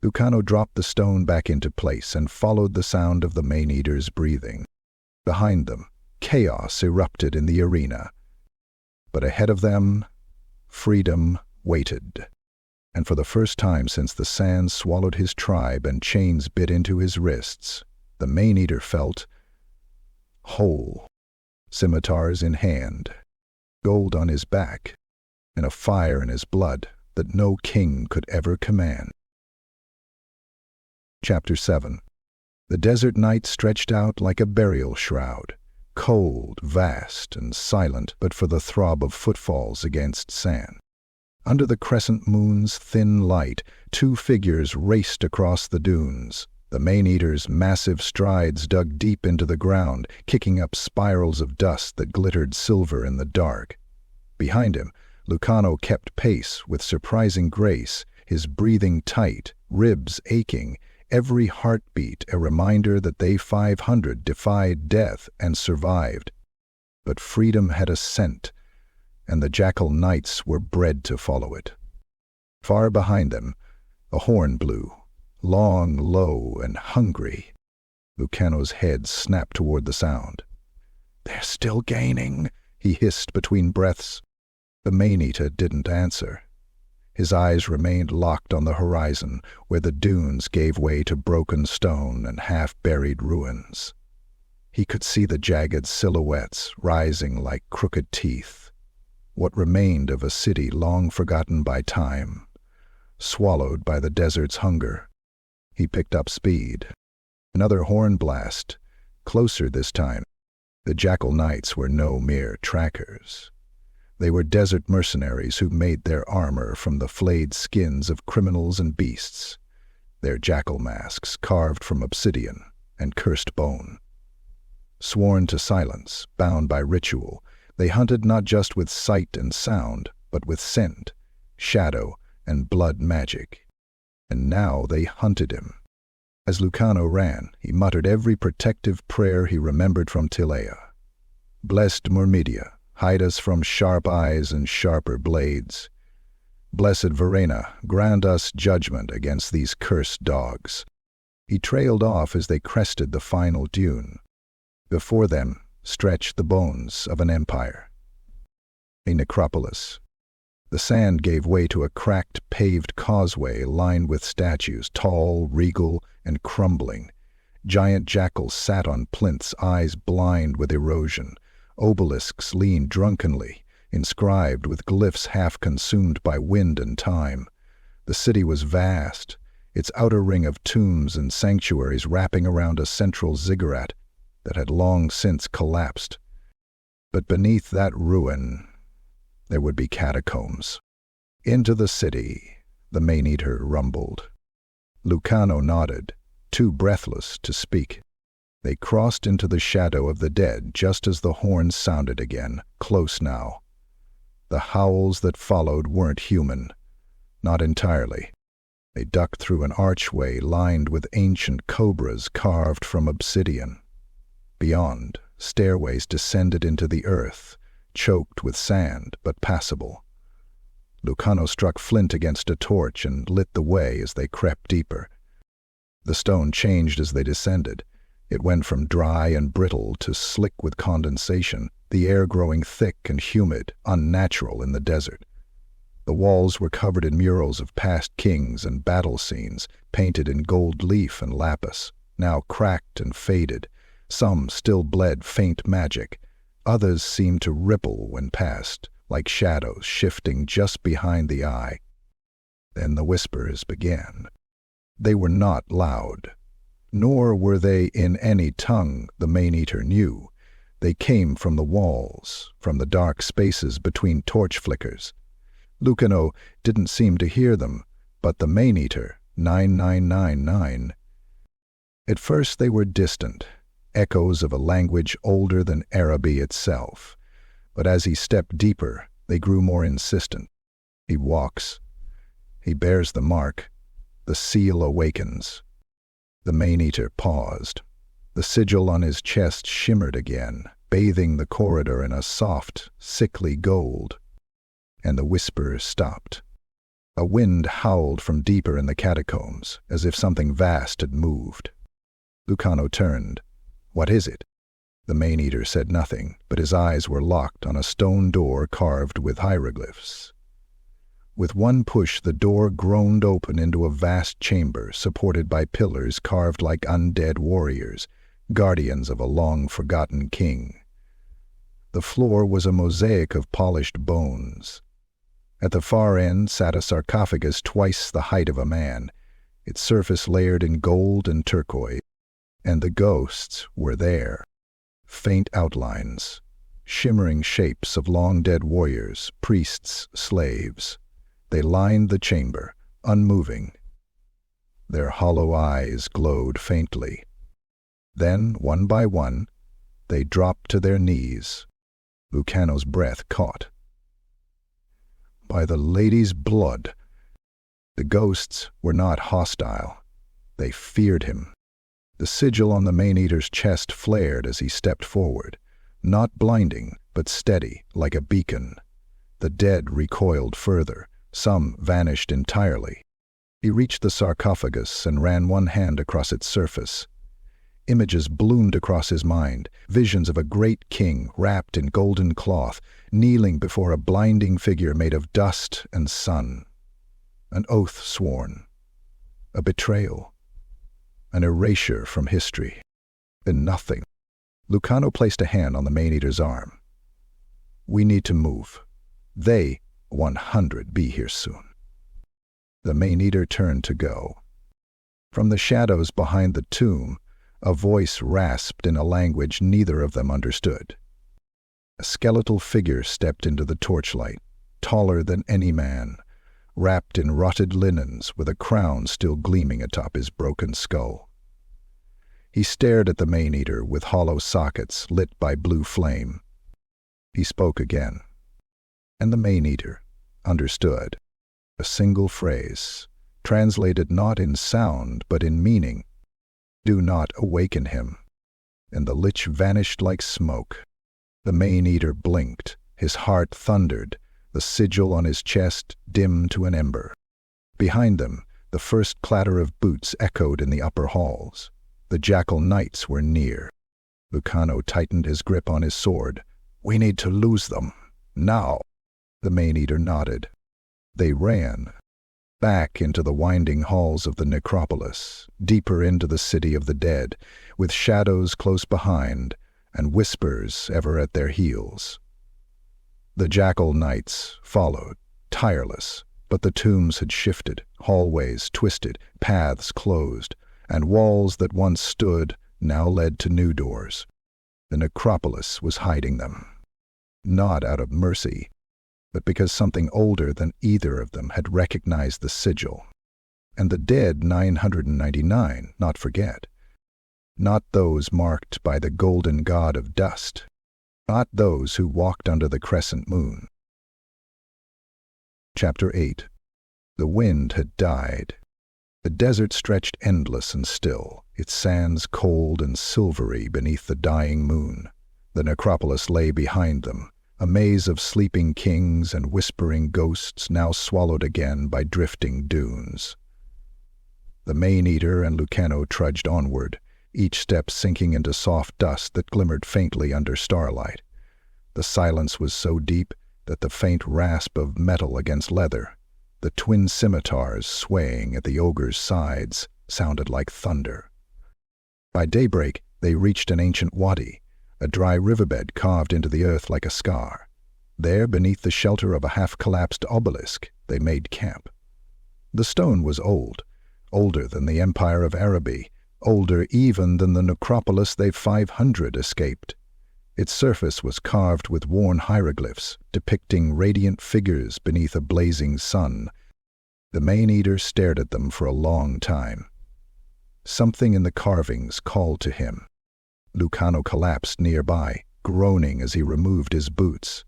Lucano dropped the stone back into place and followed the sound of the Maneater's breathing. Behind them, chaos erupted in the arena. But ahead of them, freedom waited. And for the first time since the sands swallowed his tribe and chains bit into his wrists, the Maneater felt whole, scimitars in hand, gold on his back, and a fire in his blood that no king could ever command. Chapter 7. The desert night stretched out like a burial shroud, cold, vast, and silent but for the throb of footfalls against sand. Under the crescent moon's thin light, 2 figures raced across the dunes. The Maneater's massive strides dug deep into the ground, kicking up spirals of dust that glittered silver in the dark. Behind him, Lucano kept pace with surprising grace, his breathing tight, ribs aching, every heartbeat a reminder that they 500 defied death and survived. But freedom had a scent, and the jackal knights were bred to follow it. Far behind them, a horn blew, long, low, and hungry. Lucano's head snapped toward the sound. "They're still gaining," he hissed between breaths. The Maneater didn't answer. His eyes remained locked on the horizon, where the dunes gave way to broken stone and half-buried ruins. He could see the jagged silhouettes rising like crooked teeth, what remained of a city long forgotten by time, swallowed by the desert's hunger. He picked up speed. Another horn blast, closer this time. The jackal knights were no mere trackers. They were desert mercenaries who made their armor from the flayed skins of criminals and beasts, their jackal masks carved from obsidian and cursed bone. Sworn to silence, bound by ritual, they hunted not just with sight and sound, but with scent, shadow, and blood magic. And now they hunted him. As Lucano ran, he muttered every protective prayer he remembered from Tilean. Blessed Myrmidia, hide us from sharp eyes and sharper blades. Blessed Verena, grant us judgment against these cursed dogs. He trailed off as they crested the final dune. Before them stretched the bones of an empire. A necropolis. The sand gave way to a cracked, paved causeway lined with statues, tall, regal, and crumbling. Giant jackals sat on plinths, eyes blind with erosion. Obelisks leaned drunkenly, inscribed with glyphs half consumed by wind and time. The city was vast, its outer ring of tombs and sanctuaries wrapping around a central ziggurat that had long since collapsed. But beneath that ruin, there would be catacombs. Into the city, the Maneater rumbled. Lucano nodded, too breathless to speak. They crossed into the shadow of the dead just as the horns sounded again, close now. The howls that followed weren't human. Not entirely. They ducked through an archway lined with ancient cobras carved from obsidian. Beyond, stairways descended into the earth, choked with sand but passable. Lucano struck flint against a torch and lit the way as they crept deeper. The stone changed as they descended. It went from dry and brittle to slick with condensation, the air growing thick and humid, unnatural in the desert. The walls were covered in murals of past kings and battle scenes, painted in gold leaf and lapis, now cracked and faded. Some still bled faint magic. Others seemed to ripple when passed, like shadows shifting just behind the eye. Then the whispers began. They were not loud, nor were they in any tongue the Maneater knew. They came from the walls, from the dark spaces between torch flickers. Lucano didn't seem to hear them, but the Maneater, 9999. At first they were distant, echoes of a language older than Araby itself. But as he stepped deeper, they grew more insistent. He walks. He bears the mark. The seal awakens. The Maneater paused. The sigil on his chest shimmered again, bathing the corridor in a soft, sickly gold. And the whisper stopped. A wind howled from deeper in the catacombs, as if something vast had moved. Lucano turned. "What is it?" The Maneater said nothing, but his eyes were locked on a stone door carved with hieroglyphs. With one push, the door groaned open into a vast chamber supported by pillars carved like undead warriors, guardians of a long-forgotten king. The floor was a mosaic of polished bones. At the far end sat a sarcophagus twice the height of a man, its surface layered in gold and turquoise, and the ghosts were there. Faint outlines, shimmering shapes of long-dead warriors, priests, slaves. They lined the chamber, unmoving. Their hollow eyes glowed faintly. Then, one by one, they dropped to their knees. Lucano's breath caught. By the lady's blood! The ghosts were not hostile. They feared him. The sigil on the Maneater's chest flared as he stepped forward, not blinding, but steady, like a beacon. The dead recoiled further. Some vanished entirely. He reached the sarcophagus and ran one hand across its surface. Images bloomed across his mind, visions of a great king wrapped in golden cloth, kneeling before a blinding figure made of dust and sun. An oath sworn. A betrayal. An erasure from history. Then nothing. Lucano placed a hand on the Maneater's arm. "We need to move. They, 100, be here soon." The Maneater turned to go. From the shadows behind the tomb, a voice rasped in a language neither of them understood. A skeletal figure stepped into the torchlight, taller than any man, wrapped in rotted linens with a crown still gleaming atop his broken skull. He stared at the Maneater with hollow sockets lit by blue flame. He spoke again, and the Maneater understood. A single phrase, translated not in sound but in meaning. "Do not awaken him." And the lich vanished like smoke. The Maneater blinked, his heart thundered, the sigil on his chest dimmed to an ember. Behind them, the first clatter of boots echoed in the upper halls. The Jackal Knights were near. Lucano tightened his grip on his sword. "We need to lose them. Now." The Maneater nodded. They ran. Back into the winding halls of the necropolis, deeper into the city of the dead, with shadows close behind, and whispers ever at their heels. The Jackal Knights followed, tireless, but the tombs had shifted, hallways twisted, paths closed, and walls that once stood now led to new doors. The necropolis was hiding them. Not out of mercy, but because something older than either of them had recognized the sigil. And the dead 999, not forget. Not those marked by the golden god of dust. Not those who walked under the crescent moon. Chapter 8. The wind had died. The desert stretched endless and still, its sands cold and silvery beneath the dying moon. The necropolis lay behind them, a maze of sleeping kings and whispering ghosts now swallowed again by drifting dunes. The Maneater and Lucano trudged onward, each step sinking into soft dust that glimmered faintly under starlight. The silence was so deep that the faint rasp of metal against leather, the twin scimitars swaying at the ogre's sides, sounded like thunder. By daybreak, they reached an ancient wadi, a dry riverbed carved into the earth like a scar. There, beneath the shelter of a half-collapsed obelisk, they made camp. The stone was old, older than the empire of Araby, older even than the necropolis they 500 escaped. Its surface was carved with worn hieroglyphs, depicting radiant figures beneath a blazing sun. The Maneater stared at them for a long time. Something in the carvings called to him. Lucano collapsed nearby, groaning as he removed his boots.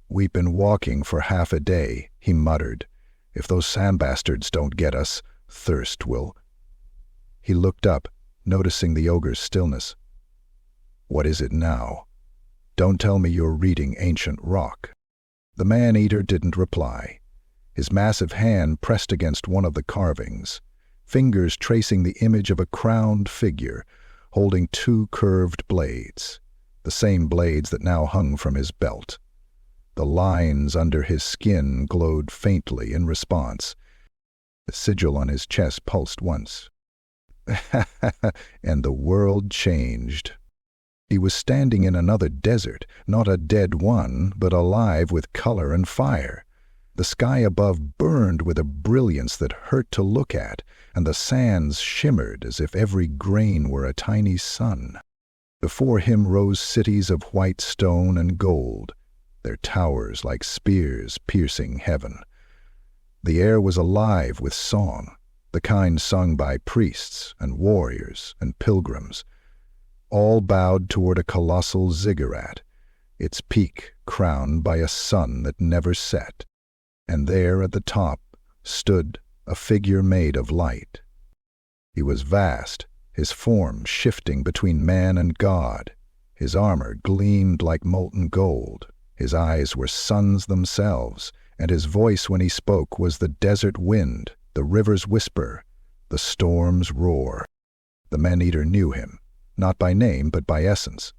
"We've been walking for half a day," he muttered. "If those sandbastards don't get us, thirst will." He looked up, noticing the ogre's stillness. "What is it now? Don't tell me you're reading ancient rock." The Maneater didn't reply. His massive hand pressed against one of the carvings, fingers tracing the image of a crowned figure, holding two curved blades, the same blades that now hung from his belt. The lines under his skin glowed faintly in response. The sigil on his chest pulsed once. And the world changed. He was standing in another desert, not a dead one, but alive with color and fire. The sky above burned with a brilliance that hurt to look at, and the sands shimmered as if every grain were a tiny sun. Before him rose cities of white stone and gold, their towers like spears piercing heaven. The air was alive with song, the kind sung by priests and warriors and pilgrims. All bowed toward a colossal ziggurat, its peak crowned by a sun that never set. And there at the top stood a figure made of light. He was vast, his form shifting between man and god. His armor gleamed like molten gold. His eyes were suns themselves, and his voice when he spoke was the desert wind, the river's whisper, the storm's roar. The Maneater knew him, not by name but by essence.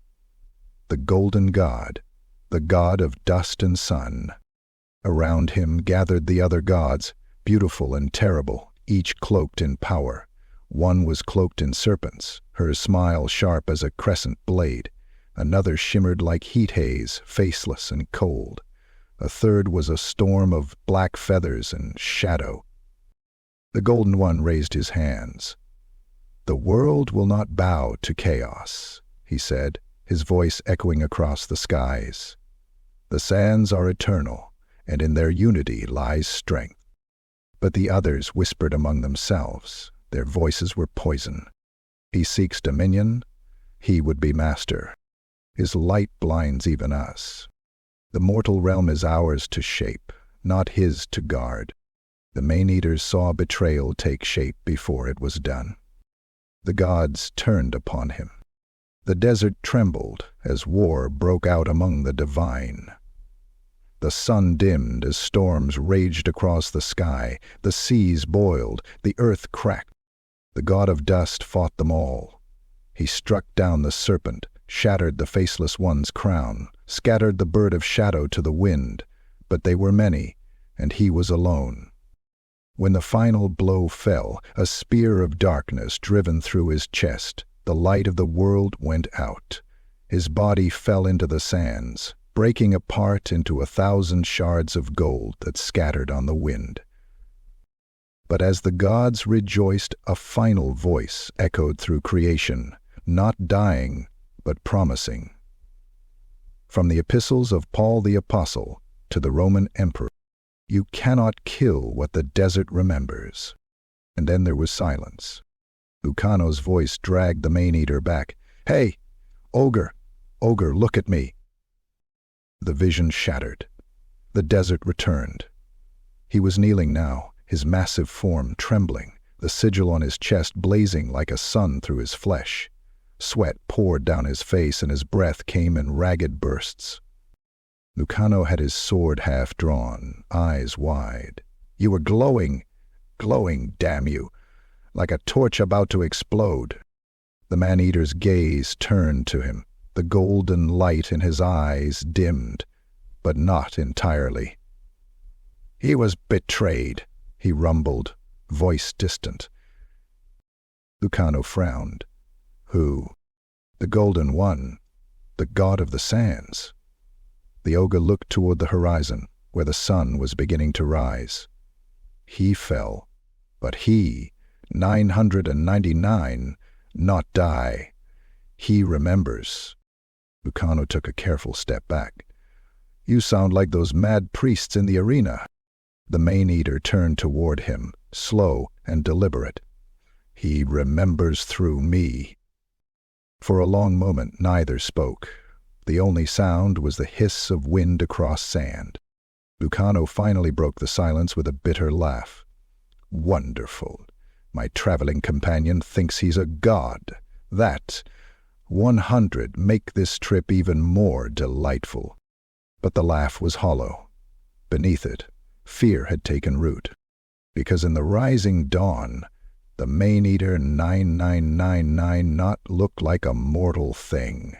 The golden god, the god of dust and sun. Around him gathered the other gods, beautiful and terrible, each cloaked in power. One was cloaked in serpents, her smile sharp as a crescent blade. Another shimmered like heat haze, faceless and cold. A third was a storm of black feathers and shadow. The Golden One raised his hands. "The world will not bow to chaos," he said, his voice echoing across the skies. "The sands are eternal, and in their unity lies strength." But the others whispered among themselves. Their voices were poison. "He seeks dominion. He would be master. His light blinds even us. The mortal realm is ours to shape, not his to guard." The Maneaters saw betrayal take shape before it was done. The gods turned upon him. The desert trembled as war broke out among the divine. The sun dimmed as storms raged across the sky. The seas boiled, the earth cracked. The god of dust fought them all. He struck down the serpent, shattered the faceless one's crown, scattered the bird of shadow to the wind, but they were many, and he was alone. When the final blow fell, a spear of darkness driven through his chest, the light of the world went out. His body fell into the sands, breaking apart into 1,000 shards of gold that scattered on the wind. But as the gods rejoiced, a final voice echoed through creation, not dying, but promising. From the epistles of Paul the Apostle to the Roman Emperor, "You cannot kill what the desert remembers." And then there was silence. Lucano's voice dragged the Maneater back. "Hey, ogre, ogre, look at me." The vision shattered. The desert returned. He was kneeling now, his massive form trembling, the sigil on his chest blazing like a sun through his flesh. Sweat poured down his face and his breath came in ragged bursts. Lucano had his sword half drawn, eyes wide. "You were glowing, glowing, damn you, like a torch about to explode." The man-eater's gaze turned to him. The golden light in his eyes dimmed, but not entirely. "He was betrayed," he rumbled, voice distant. Lucano frowned. "Who?" "The Golden One, the god of the sands." The ogre looked toward the horizon, where the sun was beginning to rise. "He fell, but he, 999, not die. He remembers." Lucano took a careful step back. "You sound like those mad priests in the arena." The Maneater turned toward him, slow and deliberate. "He remembers through me." For a long moment neither spoke. The only sound was the hiss of wind across sand. Lucano finally broke the silence with a bitter laugh. "Wonderful. My traveling companion thinks he's a god. That 100 make this trip even more delightful." But the laugh was hollow. Beneath it, fear had taken root. Because in the rising dawn, the Maneater 9999 not looked like a mortal thing.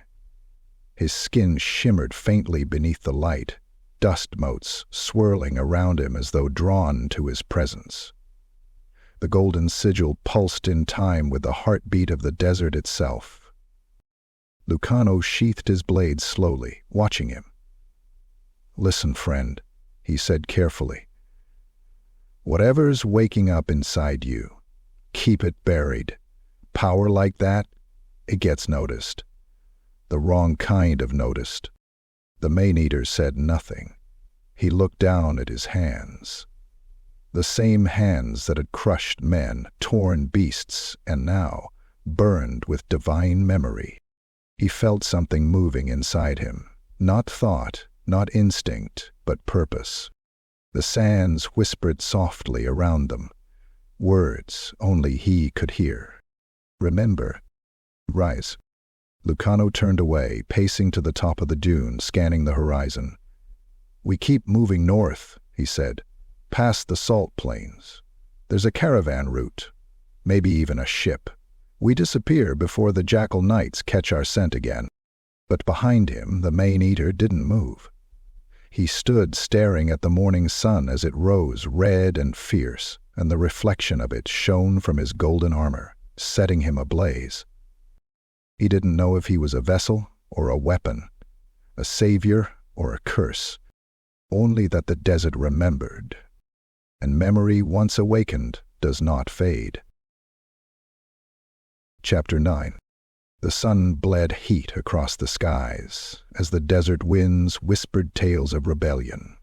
His skin shimmered faintly beneath the light, dust motes swirling around him as though drawn to his presence. The golden sigil pulsed in time with the heartbeat of the desert itself. Lucano sheathed his blade slowly, watching him. "Listen, friend," he said carefully. "Whatever's waking up inside you, keep it buried. Power like that, it gets noticed. The wrong kind of noticed." The Maneater said nothing. He looked down at his hands. The same hands that had crushed men, torn beasts, and now burned with divine memory. He felt something moving inside him. Not thought, not instinct, but purpose. The sands whispered softly around them. Words only he could hear. "Remember. Rise." Lucano turned away, pacing to the top of the dune, scanning the horizon. "We keep moving north," he said, "past the salt plains. There's a caravan route, maybe even a ship. We disappear before the Jackal Knights catch our scent again." But behind him, the Maneater didn't move. He stood staring at the morning sun as it rose red and fierce, and the reflection of it shone from his golden armor, setting him ablaze. He didn't know if he was a vessel or a weapon, a savior or a curse, only that the desert remembered, and memory once awakened does not fade. Chapter 9. The sun bled heat across the skies as the desert winds whispered tales of rebellion.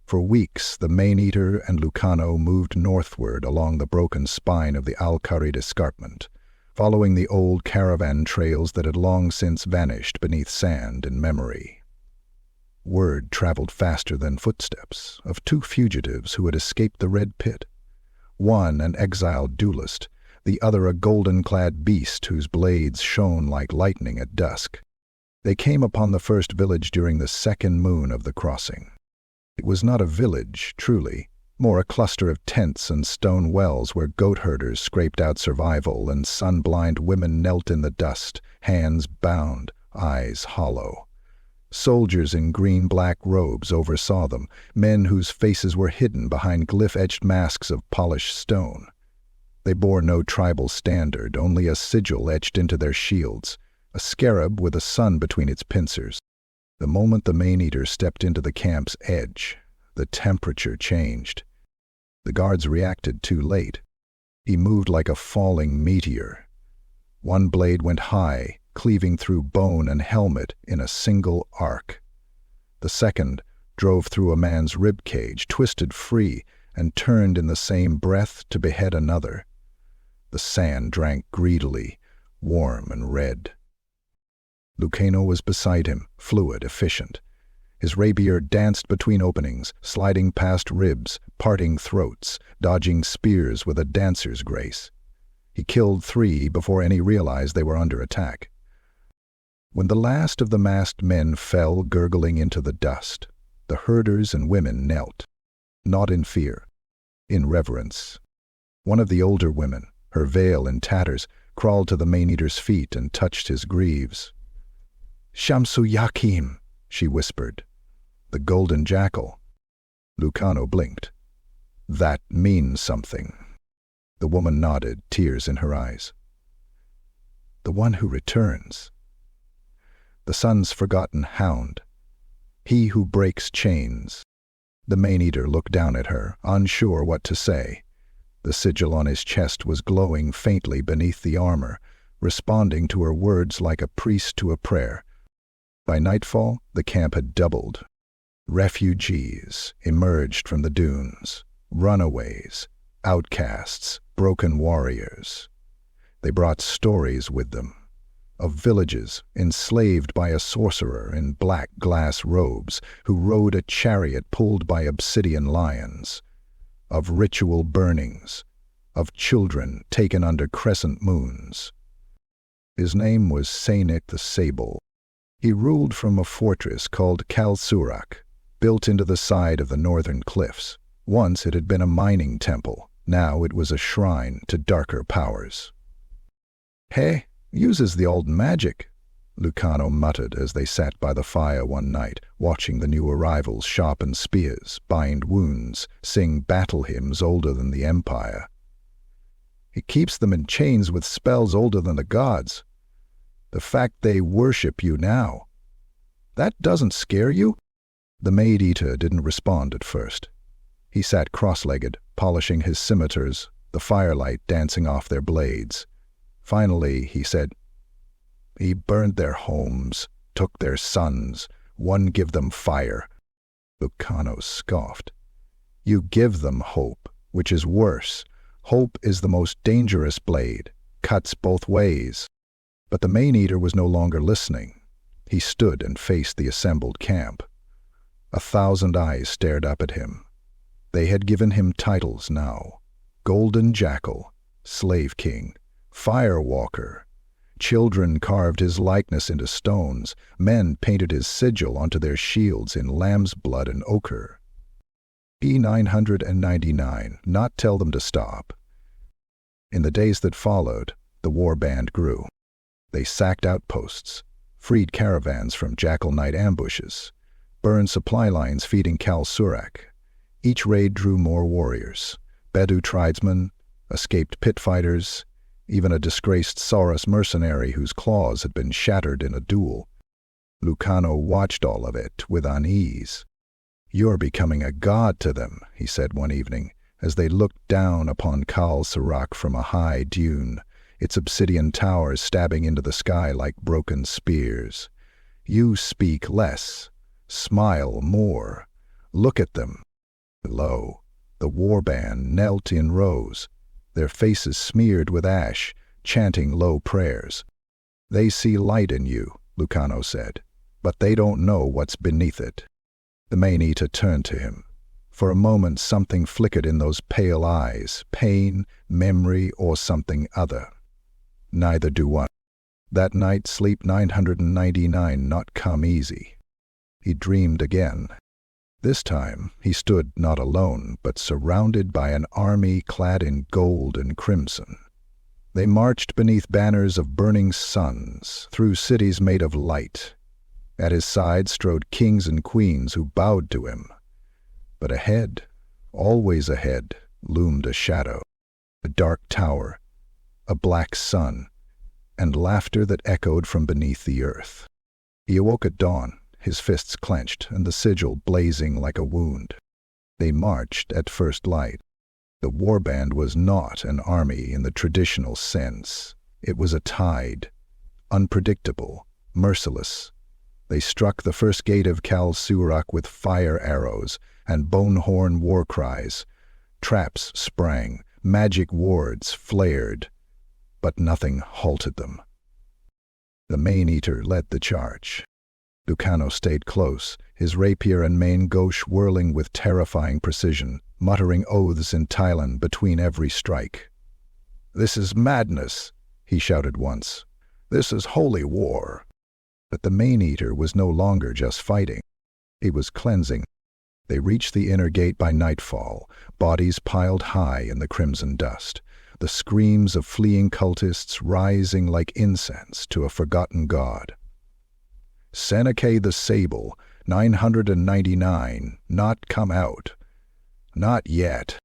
For weeks, the Maneater and Lucano moved northward along the broken spine of the Al-Kharid escarpment, following the old caravan trails that had long since vanished beneath sand and memory. Word traveled faster than footsteps of two fugitives who had escaped the Red Pit. One an exiled duelist, the other a golden-clad beast whose blades shone like lightning at dusk. They came upon the first village during the second moon of the crossing. It was not a village, truly, more a cluster of tents and stone wells where goat herders scraped out survival and sun-blind women knelt in the dust, hands bound, eyes hollow. Soldiers in green-black robes oversaw them, men whose faces were hidden behind glyph-etched masks of polished stone. They bore no tribal standard, only a sigil etched into their shields, a scarab with a sun between its pincers. The moment the Maneater stepped into the camp's edge, the temperature changed. The guards reacted too late. He moved like a falling meteor. One blade went high, cleaving through bone and helmet in a single arc. The second drove through a man's rib cage, twisted free, and turned in the same breath to behead another. The sand drank greedily, warm and red. Lucano was beside him, fluid, efficient. His rapier danced between openings, sliding past ribs, parting throats, dodging spears with a dancer's grace. He killed 3 before any realized they were under attack. When the last of the masked men fell gurgling into the dust, the herders and women knelt, not in fear, in reverence. One of the older women, her veil in tatters, crawled to the Maneater's feet and touched his greaves. "Shamsu Yakim," she whispered. "The Golden Jackal." Lucano blinked. "That means something." The woman nodded, tears in her eyes. "The one who returns. The sun's forgotten hound. He who breaks chains." The Maneater looked down at her, unsure what to say. The sigil on his chest was glowing faintly beneath the armor, responding to her words like a priest to a prayer. By nightfall, the camp had doubled. Refugees emerged from the dunes, runaways, outcasts, broken warriors. They brought stories with them, of villages enslaved by a sorcerer in black glass robes who rode a chariot pulled by obsidian lions, of ritual burnings, of children taken under crescent moons. His name was Sainik the Sable. He ruled from a fortress called Kalsurak, built into the side of the northern cliffs. Once it had been a mining temple, now it was a shrine to darker powers. "Hey, uses the old magic," Lucano muttered as they sat by the fire one night, watching the new arrivals sharpen spears, bind wounds, sing battle hymns older than the Empire. "He keeps them in chains with spells older than the gods. The fact they worship you now. That doesn't scare you?" The Maneater didn't respond at first. He sat cross-legged, polishing his scimitars, the firelight dancing off their blades. Finally, he said, "He burned their homes, took their sons, one give them fire." Lucano scoffed. "You give them hope, which is worse. Hope is the most dangerous blade, cuts both ways." But the Maneater was no longer listening. He stood and faced the assembled camp. 1,000 eyes stared up at him. They had given him titles now: Golden Jackal, Slave King, Firewalker. Children carved his likeness into stones. Men painted his sigil onto their shields in lamb's blood and ochre. P999, not tell them to stop. In the days that followed, the war band grew. They sacked outposts, freed caravans from Jackal night ambushes, burned supply lines feeding Kalsurak. Each raid drew more warriors: Bedu tribesmen, escaped pit fighters, even a disgraced Saurus mercenary whose claws had been shattered in a duel. Lucano watched all of it with unease. "You're becoming a god to them," he said one evening, as they looked down upon Kalsurak from a high dune. its obsidian towers stabbing into the sky like broken spears. You speak less, smile more, look at them. Below, the warband knelt in rows, their faces smeared with ash, chanting low prayers. They see light in you, Lucano said, but they don't know what's beneath it. The Maneater turned to him. For a moment something flickered in those pale eyes, pain, memory, or something other. Neither do one. That night sleep 999 not come easy. He dreamed again. This time he stood not alone, but surrounded by an army clad in gold and crimson. They marched beneath banners of burning suns, through cities made of light. At his side strode kings and queens who bowed to him. But ahead, always ahead, loomed a shadow, a dark tower, a black sun, and laughter that echoed from beneath the earth. He awoke at dawn, his fists clenched and the sigil blazing like a wound. They marched at first light. The warband was not an army in the traditional sense. It was a tide, unpredictable, merciless. They struck the first gate of Kal Sabar with fire arrows and bone-horn war cries. Traps sprang, magic wards flared, but nothing halted them. The Maneater led the charge. Lucano stayed close, his rapier and main gauche whirling with terrifying precision, muttering oaths in Tilean between every strike. "This is madness," he shouted once. "This is holy war." But the Maneater was no longer just fighting. He was cleansing. They reached the inner gate by nightfall, bodies piled high in the crimson dust, the screams of fleeing cultists rising like incense to a forgotten god. Seneca the Sable, 999, not come out. Not yet.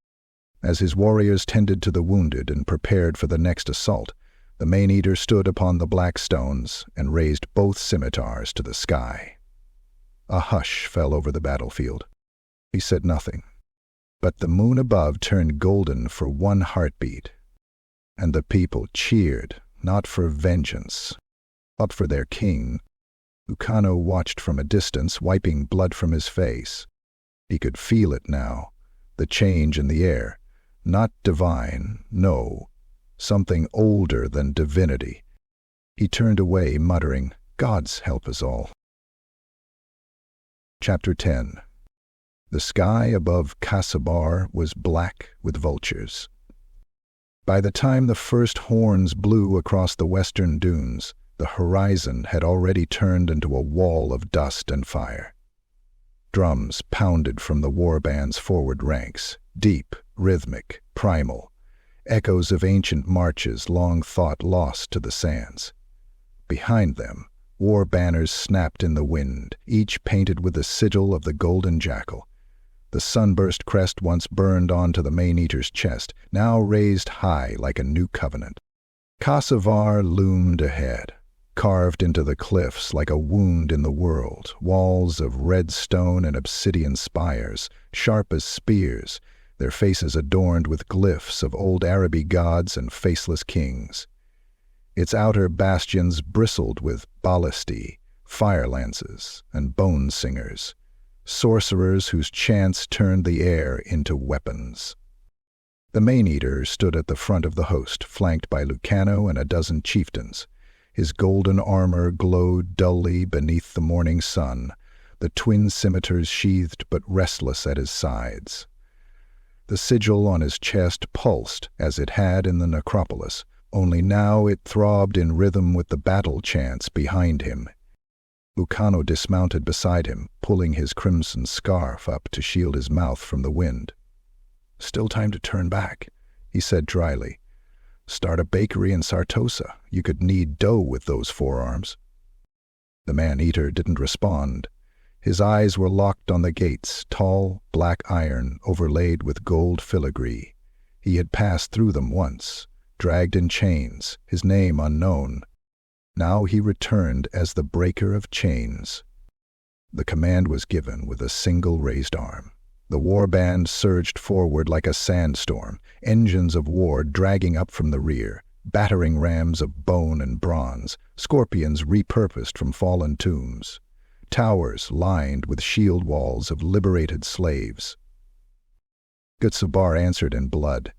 As his warriors tended to the wounded and prepared for the next assault, the Maneater stood upon the black stones and raised both scimitars to the sky. A hush fell over the battlefield. He said nothing, but the moon above turned golden for one heartbeat, and the people cheered, not for vengeance, but for their king. Lucano watched from a distance, wiping blood from his face. He could feel it now, the change in the air. Not divine, no, something older than divinity. He turned away, muttering, "Gods help us all." Chapter 10. The sky above Ka Sabar was black with vultures. By the time the first horns blew across the western dunes, the horizon had already turned into a wall of dust and fire. Drums pounded from the warband's forward ranks, deep, rhythmic, primal, echoes of ancient marches long thought lost to the sands. Behind them, war banners snapped in the wind, each painted with the sigil of the Golden Jackal. The sunburst crest once burned onto the Maneater's chest, now raised high like a new covenant. Ka Sabar loomed ahead, carved into the cliffs like a wound in the world, walls of red stone and obsidian spires, sharp as spears, their faces adorned with glyphs of old Araby gods and faceless kings. Its outer bastions bristled with ballistae, fire lances, and bone singers, sorcerers whose chants turned the air into weapons. The Maneater stood at the front of the host, flanked by Lucano and a dozen chieftains. His golden armor glowed dully beneath the morning sun, the twin scimitars sheathed but restless at his sides. The sigil on his chest pulsed as it had in the necropolis, only now it throbbed in rhythm with the battle chants behind him. Lucano dismounted beside him, pulling his crimson scarf up to shield his mouth from the wind. "Still time to turn back," he said dryly. "Start a bakery in Sartosa. You could knead dough with those forearms." The man-eater didn't respond. His eyes were locked on the gates, tall, black iron, overlaid with gold filigree. He had passed through them once, dragged in chains, his name unknown. Now he returned as the breaker of chains. The command was given with a single raised arm. The warband surged forward like a sandstorm, engines of war dragging up from the rear, battering rams of bone and bronze, scorpions repurposed from fallen tombs, towers lined with shield walls of liberated slaves. Ka Sabar answered in blood.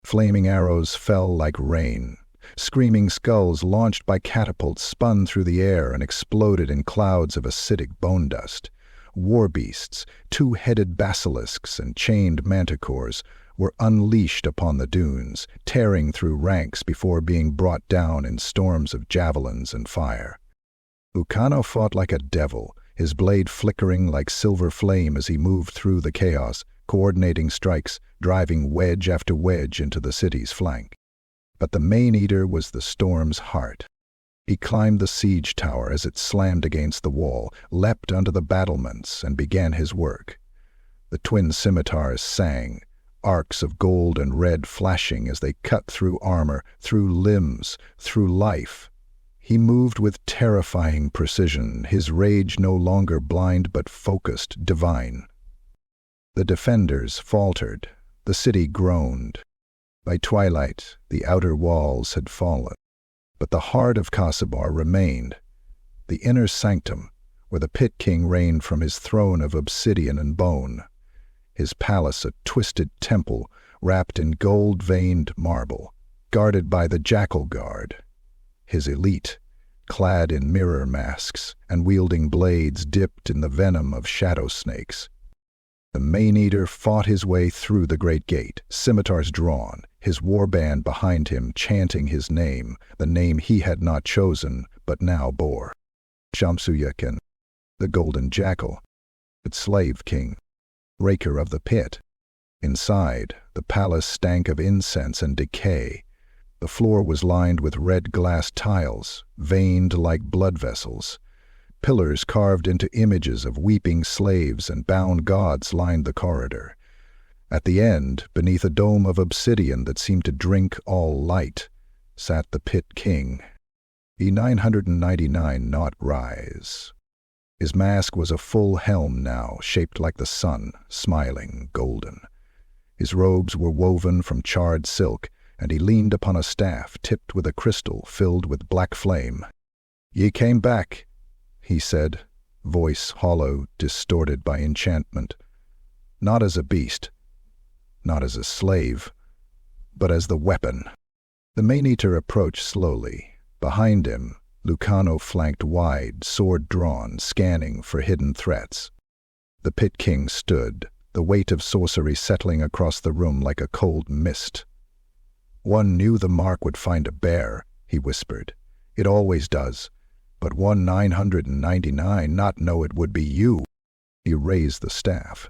Flaming arrows fell like rain. Screaming skulls launched by catapults spun through the air and exploded in clouds of acidic bone dust. War beasts, two-headed basilisks and chained manticores, were unleashed upon the dunes, tearing through ranks before being brought down in storms of javelins and fire. Lucano fought like a devil, his blade flickering like silver flame as he moved through the chaos, coordinating strikes, driving wedge after wedge into the city's flank. But the Maneater was the storm's heart. He climbed the siege tower as it slammed against the wall, leapt under the battlements, and began his work. The twin scimitars sang, arcs of gold and red flashing as they cut through armor, through limbs, through life. He moved with terrifying precision, his rage no longer blind but focused, divine. The defenders faltered. The city groaned. By twilight, the outer walls had fallen. But the heart of Ka Sabar remained, the inner sanctum, where the Pit King reigned from his throne of obsidian and bone. His palace a twisted temple wrapped in gold-veined marble, guarded by the Jackal Guard. His elite, clad in mirror masks and wielding blades dipped in the venom of shadow snakes. The Maneater fought his way through the great gate, scimitars drawn, his warband behind him chanting his name, the name he had not chosen but now bore. Shamsuyakin, the Golden Jackal, its slave king, raker of the pit. Inside, the palace stank of incense and decay. The floor was lined with red glass tiles, veined like blood vessels. Pillars carved into images of weeping slaves and bound gods lined the corridor. At the end, beneath a dome of obsidian that seemed to drink all light, sat the Pit King. He 999 not rise. His mask was a full helm now, shaped like the sun, smiling, golden. His robes were woven from charred silk, and he leaned upon a staff tipped with a crystal filled with black flame. "Ye came back," he said, voice hollow, distorted by enchantment. "Not as a beast, not as a slave, but as the weapon." The Maneater approached slowly. Behind him, Lucano flanked wide, sword drawn, scanning for hidden threats. The Pit King stood, the weight of sorcery settling across the room like a cold mist. "One knew the mark would find a bear," he whispered. "It always does. But 999 not know it would be you." He raised the staff.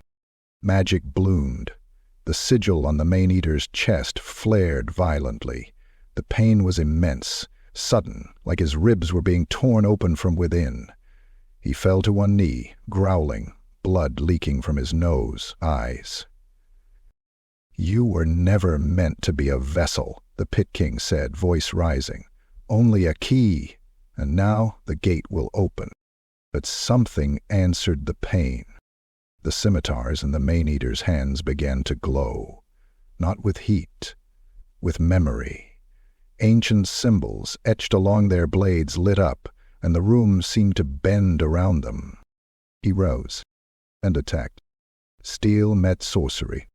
Magic bloomed. The sigil on the Maneater's chest flared violently. The pain was immense, sudden, like his ribs were being torn open from within. He fell to one knee, growling, blood leaking from his nose, eyes. "You were never meant to be a vessel," the Pit King said, voice rising. "Only a key. And now the gate will open." But something answered the pain. The scimitars in the Maneater's hands began to glow, not with heat, with memory. Ancient symbols etched along their blades lit up, and the room seemed to bend around them. He rose and attacked. Steel met sorcery.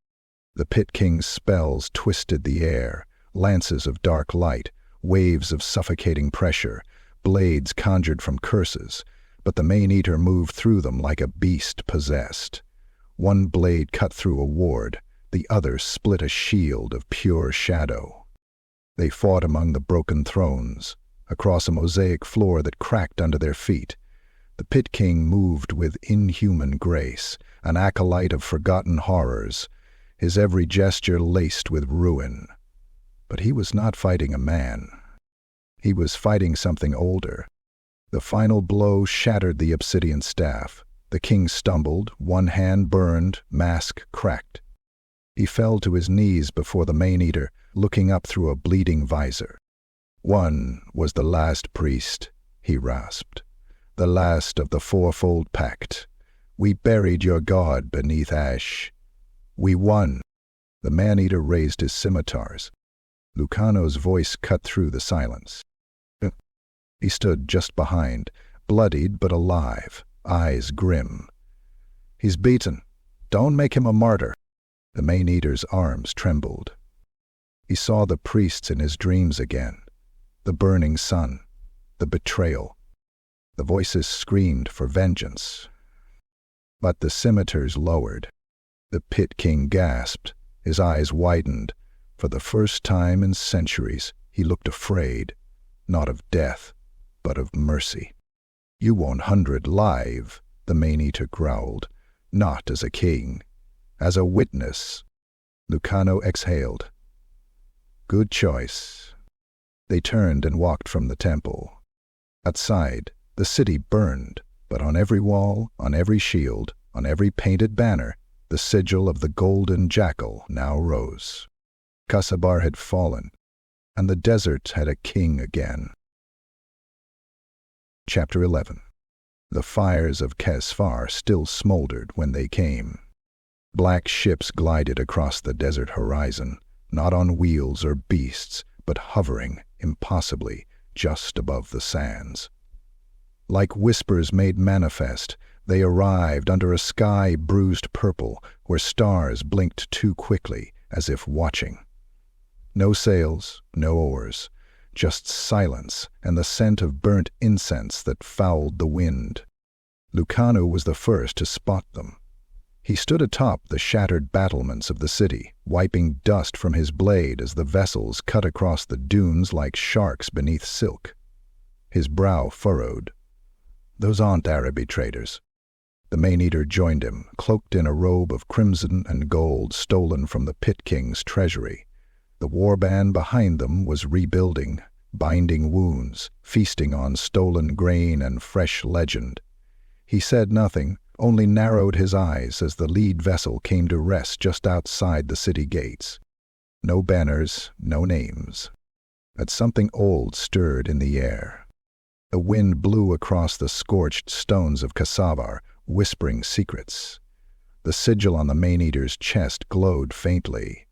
The Pit King's spells twisted the air, lances of dark light, waves of suffocating pressure, blades conjured from curses, but the Maneater moved through them like a beast possessed. One blade cut through a ward, the other split a shield of pure shadow. They fought among the broken thrones, across a mosaic floor that cracked under their feet. The Pit King moved with inhuman grace, an acolyte of forgotten horrors, his every gesture laced with ruin. But he was not fighting a man. He was fighting something older. The final blow shattered the obsidian staff. The king stumbled, one hand burned, mask cracked. He fell to his knees before the Maneater, looking up through a bleeding visor. "One was the last priest," he rasped. "The last of the fourfold pact. We buried your god beneath ash. We won." The Maneater raised his scimitars. Lucano's voice cut through the silence. He stood just behind, bloodied but alive, eyes grim. "He's beaten. Don't make him a martyr." The Maneater's arms trembled. He saw the priests in his dreams again, the burning sun, the betrayal. The voices screamed for vengeance. But the scimitars lowered. The pit king gasped, his eyes widened. For the first time in centuries, he looked afraid, not of death, but of mercy. "You 100 live," the Maneater growled, "not as a king, as a witness." Lucano exhaled. "Good choice." They turned and walked from the temple. Outside, the city burned, but on every wall, on every shield, on every painted banner, the sigil of the Golden Jackal now rose. Ka Sabar had fallen, and the desert had a king again. Chapter 11. The fires of Ka Sabar still smoldered when they came. Black ships glided across the desert horizon, not on wheels or beasts, but hovering, impossibly, just above the sands. Like whispers made manifest, they arrived under a sky bruised purple where stars blinked too quickly, as if watching. No sails, no oars, just silence and the scent of burnt incense that fouled the wind. Lucano was the first to spot them. He stood atop the shattered battlements of the city, wiping dust from his blade as the vessels cut across the dunes like sharks beneath silk. His brow furrowed. "Those aren't Araby traders." The Maneater joined him, cloaked in a robe of crimson and gold stolen from the Pit King's treasury. The warband behind them was rebuilding, binding wounds, feasting on stolen grain and fresh legend. He said nothing, only narrowed his eyes as the lead vessel came to rest just outside the city gates. No banners, no names. But something old stirred in the air. The wind blew across the scorched stones of Ka Sabar, whispering secrets. The sigil on the Maneater's chest glowed faintly.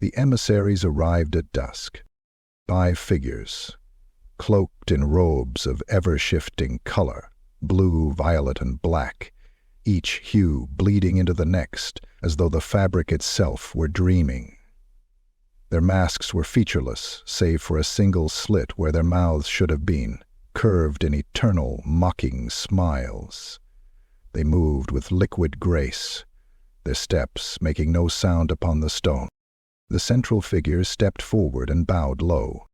The emissaries arrived at dusk. 5 figures, cloaked in robes of ever-shifting color, blue, violet, and black, each hue bleeding into the next as though the fabric itself were dreaming. Their masks were featureless, save for a single slit where their mouths should have been, curved in eternal, mocking smiles. They moved with liquid grace, their steps making no sound upon the stone. The central figure stepped forward and bowed low.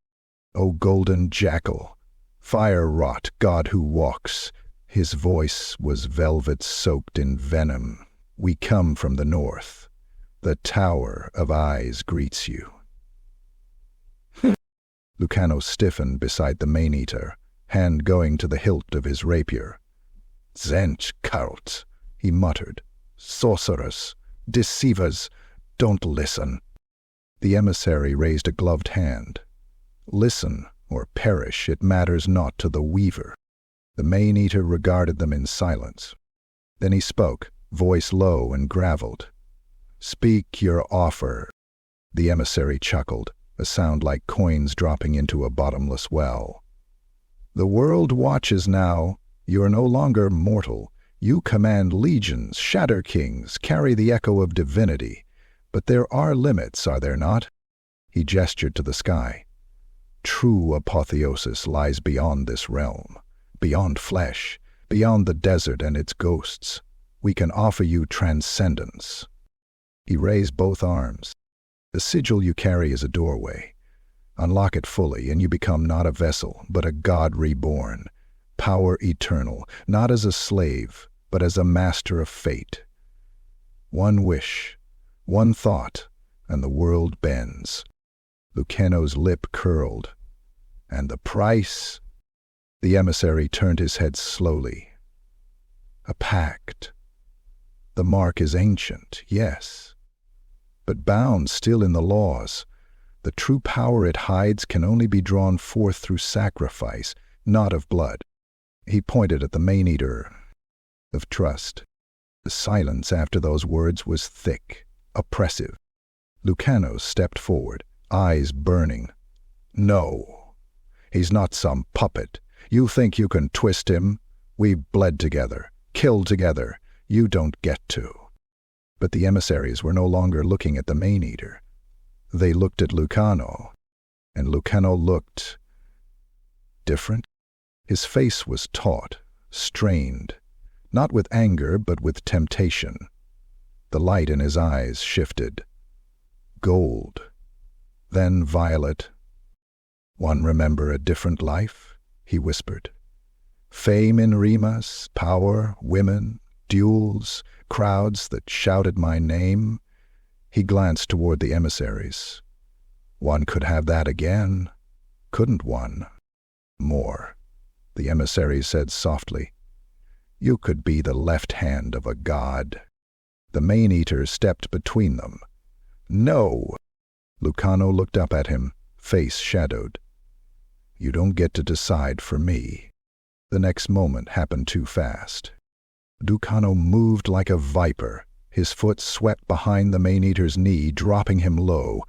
"O Golden Jackal, fire-wrought god who walks," his voice was velvet soaked in venom. "We come from the north. The Tower of Eyes greets you." Lucano stiffened beside the Maneater, hand going to the hilt of his rapier. "Zench cult," he muttered. "Sorcerers, deceivers, don't listen." The emissary raised a gloved hand. "Listen, or perish, it matters not to the weaver." The Maneater regarded them in silence. Then he spoke, voice low and graveled. "Speak your offer." The emissary chuckled, a sound like coins dropping into a bottomless well. "The world watches now. You are no longer mortal. You command legions, shatter kings, carry the echo of divinity. But there are limits, are there not?" He gestured to the sky. "True apotheosis lies beyond this realm, beyond flesh, beyond the desert and its ghosts. We can offer you transcendence." He raised both arms. "The sigil you carry is a doorway. Unlock it fully, and you become not a vessel, but a god reborn, power eternal, not as a slave, but as a master of fate. One wish, one thought, and the world bends." Lucano's lip curled. "And the price?" The emissary turned his head slowly. "A pact. The mark is ancient, yes, but bound still in the laws. The true power it hides can only be drawn forth through sacrifice, not of blood." He pointed at the Maneater. "Of trust." The silence after those words was thick, oppressive. Lucano stepped forward, eyes burning. "No. He's not some puppet. You think you can twist him? We've bled together, killed together. You don't get to." But the emissaries were no longer looking at the Maneater. They looked at Lucano, and Lucano looked different. His face was taut, strained, not with anger but with temptation. The light in his eyes shifted. Gold, then violet. "One remember a different life?" he whispered. "Fame in Rimas, power, women, duels, crowds that shouted my name." He glanced toward the emissaries. "One could have that again, couldn't one?" "More," the emissary said softly. "You could be the left hand of a god." The Maneater stepped between them. "No!" Lucano looked up at him, face shadowed. "You don't get to decide for me." The next moment happened too fast. Lucano moved like a viper. His foot swept behind the Maneater's knee, dropping him low.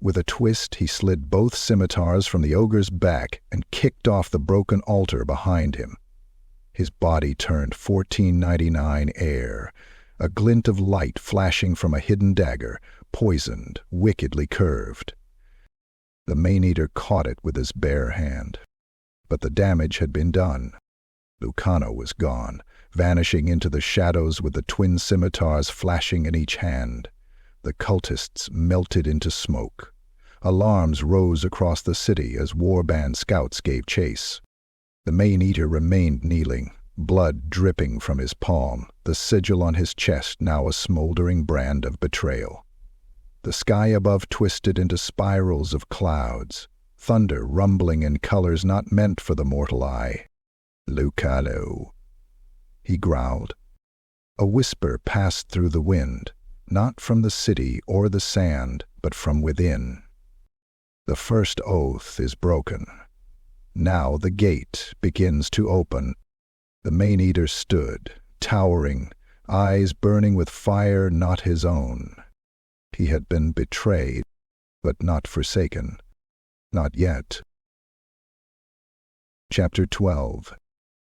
With a twist, he slid both scimitars from the ogre's back and kicked off the broken altar behind him. His body turned 1499 air, a glint of light flashing from a hidden dagger, poisoned, wickedly curved. The Maneater caught it with his bare hand. But the damage had been done. Lucano was gone, vanishing into the shadows with the twin scimitars flashing in each hand. The cultists melted into smoke. Alarms rose across the city as warband scouts gave chase. The Maneater remained kneeling, blood dripping from his palm, the sigil on his chest now a smoldering brand of betrayal. The sky above twisted into spirals of clouds, thunder rumbling in colors not meant for the mortal eye. "Lucano," he growled. A whisper passed through the wind, not from the city or the sand, but from within. "The first oath is broken. Now the gate begins to open." The Maneater stood, towering, eyes burning with fire not his own. He had been betrayed, but not forsaken. Not yet. Chapter 12.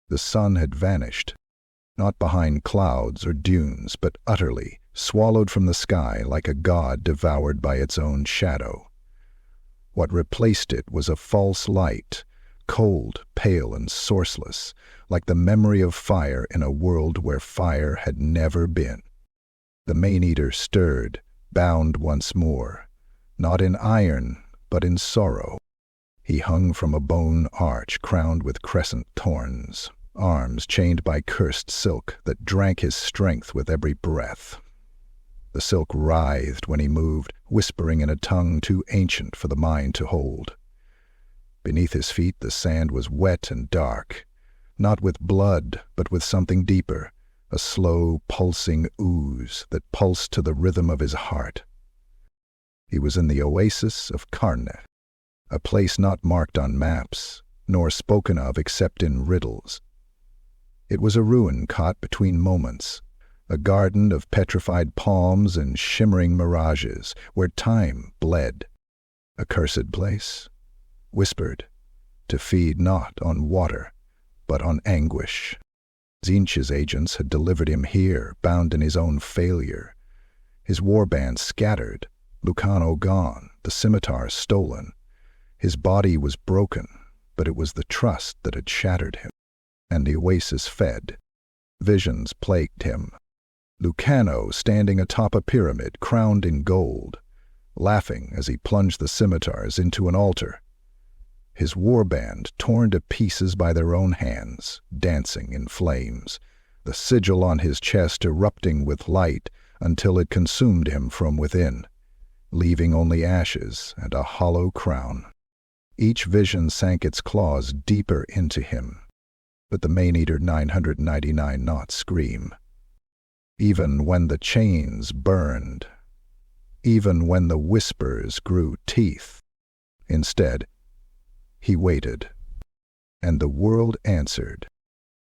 The sun had vanished, not behind clouds or dunes, but utterly, swallowed from the sky like a god devoured by its own shadow. What replaced it was a false light, cold, pale, and sourceless, like the memory of fire in a world where fire had never been. The Maneater stirred, bound once more, not in iron, but in sorrow. He hung from a bone arch crowned with crescent thorns, arms chained by cursed silk that drank his strength with every breath. The silk writhed when he moved, whispering in a tongue too ancient for the mind to hold. Beneath his feet the sand was wet and dark, not with blood, but with something deeper, a slow, pulsing ooze that pulsed to the rhythm of his heart. He was in the oasis of Karnet, a place not marked on maps, nor spoken of except in riddles. It was a ruin caught between moments, a garden of petrified palms and shimmering mirages, where time bled. A cursed place, whispered, to feed not on water, but on anguish. Tzeentch's agents had delivered him here, bound in his own failure. His warband scattered, Lucano gone, the scimitar stolen. His body was broken, but it was the trust that had shattered him. And the oasis fed. Visions plagued him. Lucano standing atop a pyramid crowned in gold, laughing as he plunged the scimitars into an altar. His warband torn to pieces by their own hands, dancing in flames, the sigil on his chest erupting with light until it consumed him from within, leaving only ashes and a hollow crown. Each vision sank its claws deeper into him, but the Maneater 999 not scream. Even when the chains burned, even when the whispers grew teeth. Instead, he waited, and the world answered.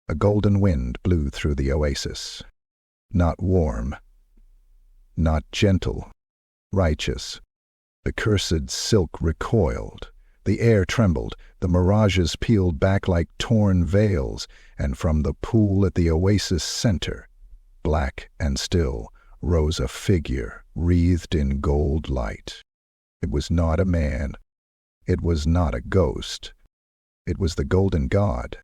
A golden wind blew through the oasis. Not warm, not gentle, righteous. The cursed silk recoiled. The air trembled, the mirages peeled back like torn veils, and from the pool at the oasis center, black and still, rose a figure wreathed in gold light. It was not a man. It was not a ghost. It was the Golden God,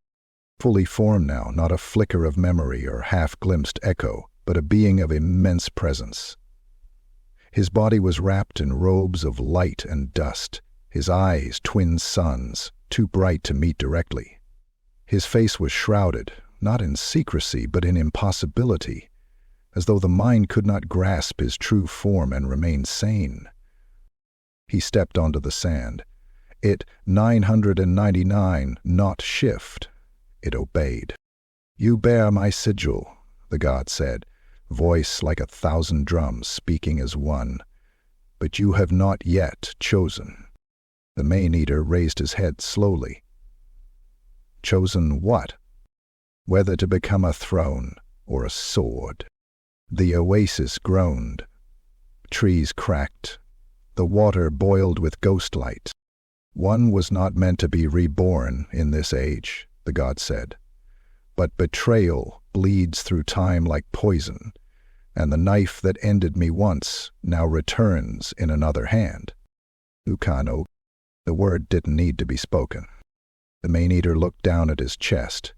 fully formed now, not a flicker of memory or half-glimpsed echo, but a being of immense presence. His body was wrapped in robes of light and dust, his eyes twin suns, too bright to meet directly. His face was shrouded, not in secrecy but in impossibility, as though the mind could not grasp his true form and remain sane. He stepped onto the sand. It 999 not shift. It obeyed. "You bear my sigil," the god said, voice like 1,000 drums speaking as one. "But you have not yet chosen." The Maneater raised his head slowly. "Chosen what?" "Whether to become a throne or a sword." The oasis groaned. Trees cracked. The water boiled with ghost light. "One was not meant to be reborn in this age," the god said. "But betrayal bleeds through time like poison, and the knife that ended me once now returns in another hand." Ukano. The word didn't need to be spoken. The Maneater looked down at his chest.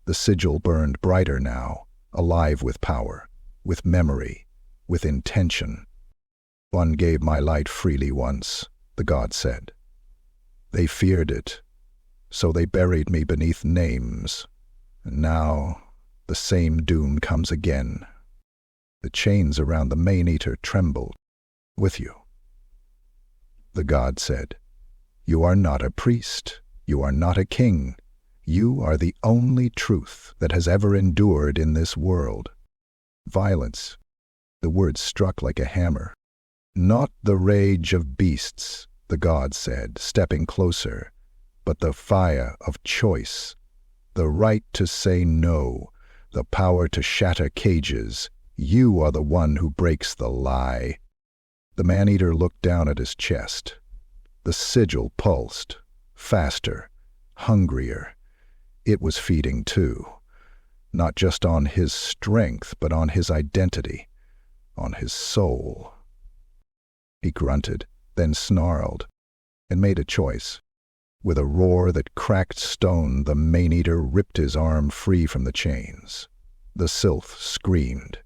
The sigil burned brighter now, alive with power, with memory, with intention. "One gave my light freely once," the god said. "They feared it, so they buried me beneath names. And now the same doom comes again." The chains around the Maneater trembled. "With you," the god said. "You are not a priest. You are not a king. You are the only truth that has ever endured in this world." Violence. The word struck like a hammer. "Not the rage of beasts," the god said, stepping closer, "but the fire of choice. The right to say no, the power to shatter cages. You are the one who breaks the lie." The Maneater looked down at his chest. The sigil pulsed, faster, hungrier. It was feeding too, not just on his strength, but on his identity, on his soul. He grunted, then snarled, and made a choice. With a roar that cracked stone, the Maneater ripped his arm free from the chains. The sylph screamed.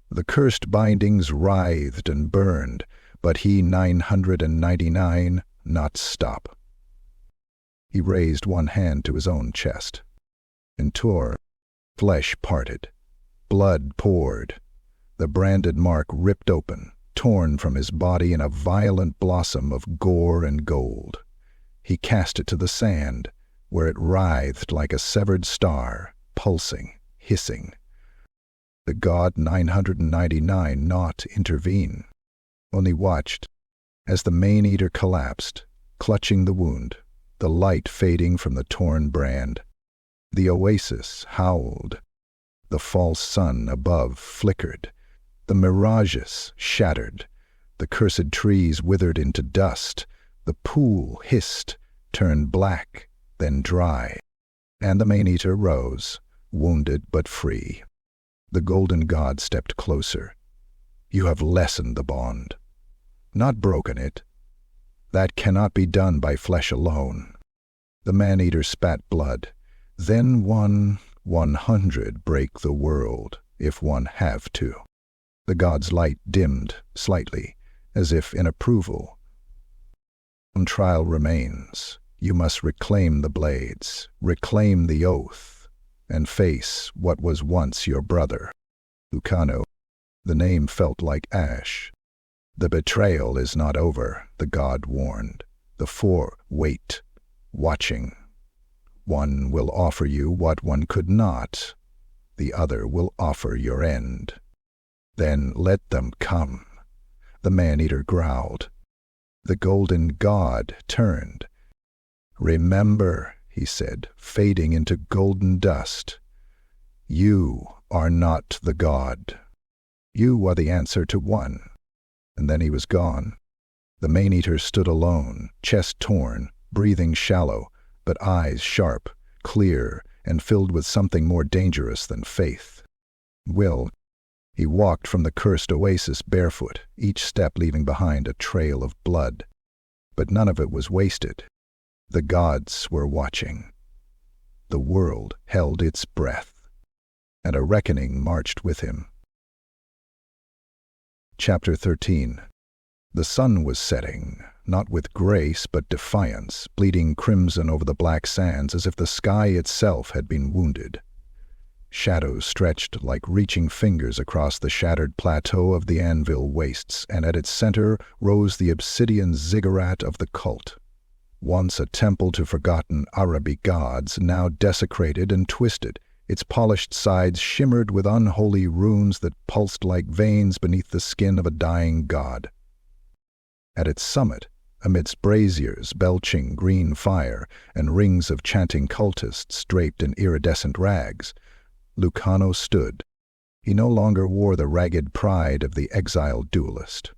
The cursed bindings writhed and burned, but he 999 not stop. He raised one hand to his own chest and tore. Flesh parted. Blood poured. The branded mark ripped open, torn from his body in a violent blossom of gore and gold. He cast it to the sand, where it writhed like a severed star, pulsing, hissing. The god 999 not intervene, only watched as the Maneater collapsed, clutching the wound, the light fading from the torn brand. The oasis howled. The false sun above flickered. The mirages shattered. The cursed trees withered into dust. The pool hissed, turned black, then dry. And the Maneater rose, wounded but free. The Golden God stepped closer. "You have lessened the bond, not broken it. That cannot be done by flesh alone." The Maneater spat blood. "Then 100 break the world, if one have to." The god's light dimmed slightly, as if in approval. "One trial remains. You must reclaim the blades, reclaim the oath, and face what was once your brother." Ukano. The name felt like ash. "The betrayal is not over," the god warned. "The four wait, watching. One will offer you what one could not. The other will offer your end. Then let them come." The Maneater growled. The Golden God turned. "Remember," he said, fading into golden dust, "you are not the god. You are the answer to one. and then he was gone. The Maneater stood alone, chest torn, breathing shallow, but eyes sharp, clear, and filled with something more dangerous than faith. Will. He walked from the cursed oasis barefoot, each step leaving behind a trail of blood. But none of it was wasted. The gods were watching. The world held its breath, and a reckoning marched with him. Chapter 13. The sun was setting, not with grace but defiance, bleeding crimson over the black sands as if the sky itself had been wounded. Shadows stretched like reaching fingers across the shattered plateau of the anvil wastes, and at its center rose the obsidian ziggurat of the cult. Once a temple to forgotten Araby gods, now desecrated and twisted, its polished sides shimmered with unholy runes that pulsed like veins beneath the skin of a dying god. At its summit, amidst braziers belching green fire and rings of chanting cultists draped in iridescent rags, Lucano stood. He no longer wore the ragged pride of the exiled duelist.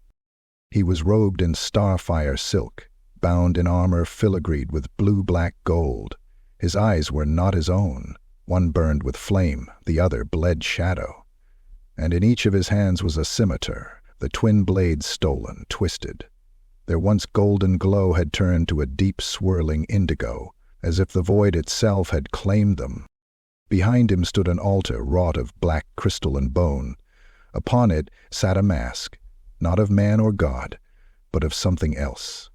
He was robed in starfire silk, bound in armor filigreed with blue-black gold. His eyes were not his own. One burned with flame, the other bled shadow. And in each of his hands was a scimitar, the twin blades stolen, twisted. Their once golden glow had turned to a deep swirling indigo, as if the void itself had claimed them. Behind him stood an altar wrought of black crystal and bone. Upon it sat a mask, not of man or god, but of something else.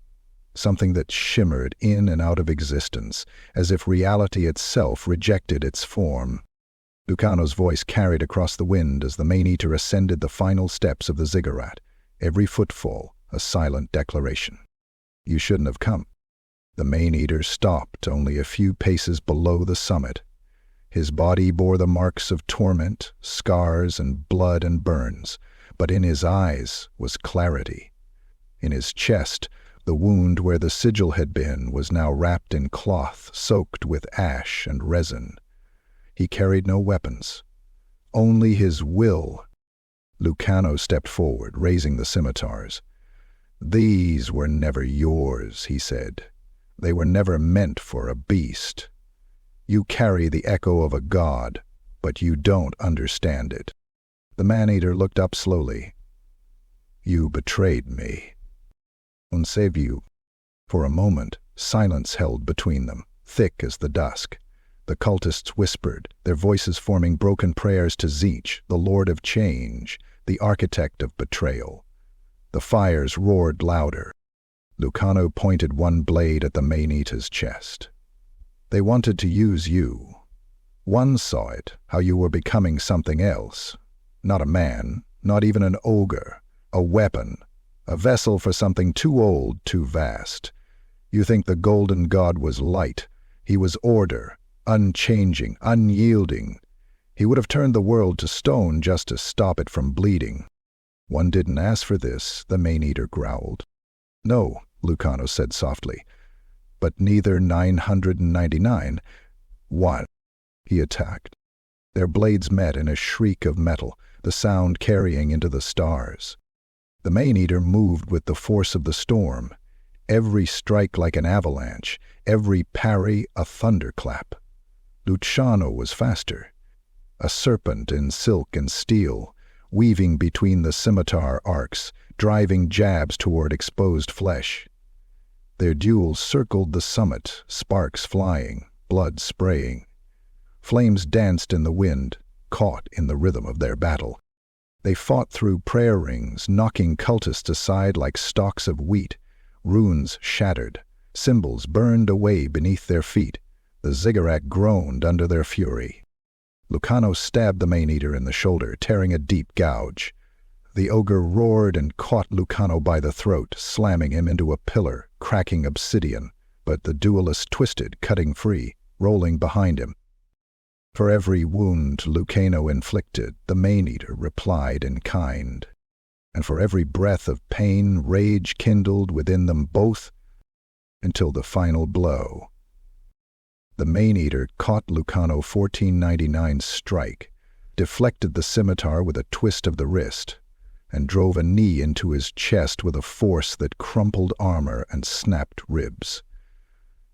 Something that shimmered in and out of existence, as if reality itself rejected its form. Lucano's voice carried across the wind as the Maneater ascended the final steps of the ziggurat, every footfall a silent declaration. You shouldn't have come. The Maneater stopped only a few paces below the summit. His body bore the marks of torment, scars and blood and burns, but in his eyes was clarity. In his chest, the wound where the sigil had been was now wrapped in cloth soaked with ash and resin. He carried no weapons, only his will. Lucano stepped forward, raising the scimitars. These were never yours, he said. They were never meant for a beast. You carry the echo of a god, but you don't understand it. The Maneater looked up slowly. You betrayed me. On save you. For a moment, silence held between them, thick as the dusk. The cultists whispered, their voices forming broken prayers to Zeech, the Lord of Change, the architect of betrayal. The fires roared louder. Lucano pointed one blade at the Maneater's chest. They wanted to use you. One saw it, how you were becoming something else. Not a man, not even an ogre. A weapon. A vessel for something too old, too vast. You think the golden god was light. He was order, unchanging, unyielding. He would have turned the world to stone just to stop it from bleeding. One didn't ask for this, the Maneater growled. No, Lucano said softly. But neither 999. One. He attacked. Their blades met in a shriek of metal, the sound carrying into the stars. The Maneater moved with the force of the storm, every strike like an avalanche, every parry a thunderclap. Luciano was faster, a serpent in silk and steel, weaving between the scimitar arcs, driving jabs toward exposed flesh. Their duels circled the summit, sparks flying, blood spraying. Flames danced in the wind, caught in the rhythm of their battle. They fought through prayer rings, knocking cultists aside like stalks of wheat. Runes shattered, symbols burned away beneath their feet. The ziggurat groaned under their fury. Lucano stabbed the Maneater in the shoulder, tearing a deep gouge. The ogre roared and caught Lucano by the throat, slamming him into a pillar, cracking obsidian, but the duelist twisted, cutting free, rolling behind him. For every wound Lucano inflicted, the Maneater replied in kind. And for every breath of pain, rage kindled within them both, until the final blow. The Maneater caught Lucano 1499's strike, deflected the scimitar with a twist of the wrist. and drove a knee into his chest with a force that crumpled armor and snapped ribs.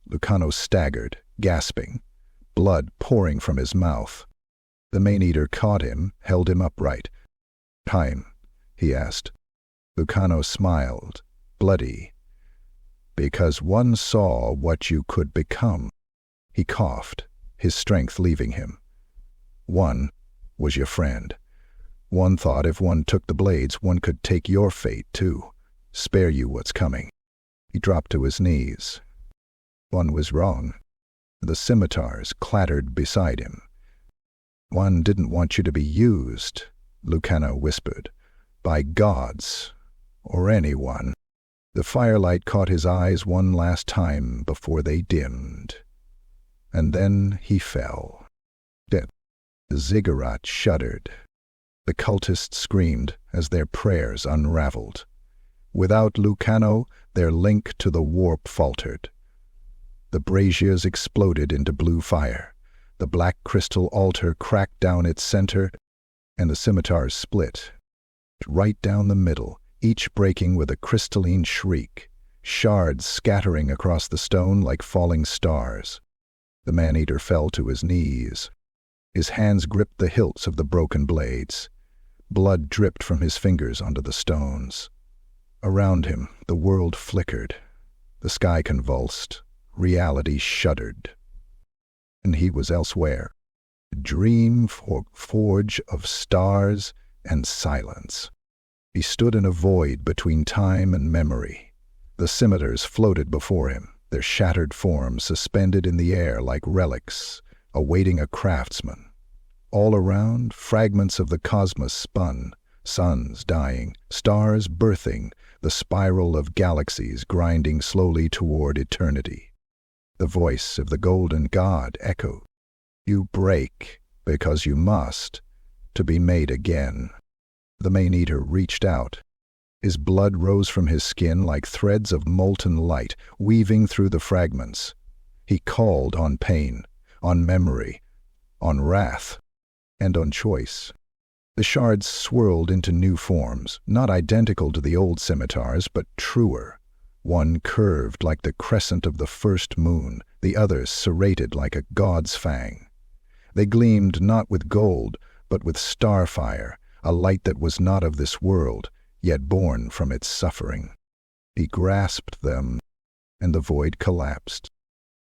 Lucano staggered, gasping, blood pouring from his mouth. The Maneater caught him, held him upright. "Time?" he asked. Lucano smiled, bloody. "Because one saw what you could become." He coughed, his strength leaving him. "One was your friend. One thought if one took the blades, one could take your fate, too. Spare you what's coming." He dropped to his knees. One was wrong. The scimitars clattered beside him. "One didn't want you to be used," Lucano whispered, "by gods, or anyone." The firelight caught his eyes one last time before they dimmed. And then he fell. Dead. The ziggurat shuddered. The cultists screamed as their prayers unraveled. Without Lucano, their link to the warp faltered. The braziers exploded into blue fire. The black crystal altar cracked down its center, and the scimitars split. Right down the middle, each breaking with a crystalline shriek, shards scattering across the stone like falling stars. The Maneater fell to his knees. His hands gripped the hilts of the broken blades. Blood dripped from his fingers onto the stones. Around him, the world flickered. The sky convulsed. Reality shuddered. And he was elsewhere. A dream forge of stars and silence. He stood in a void between time and memory. The scimitars floated before him, their shattered forms suspended in the air like relics, awaiting a craftsman. All around, fragments of the cosmos spun, suns dying, stars birthing, the spiral of galaxies grinding slowly toward eternity. The voice of the golden god echoed, "You break, because you must, to be made again." The Maneater reached out. His blood rose from his skin like threads of molten light, weaving through the fragments. He called on pain, on memory, on wrath, and on choice. The shards swirled into new forms, not identical to the old scimitars, but truer. One curved like the crescent of the first moon, the other serrated like a god's fang. They gleamed not with gold, but with starfire, a light that was not of this world, yet born from its suffering. He grasped them, and the void collapsed.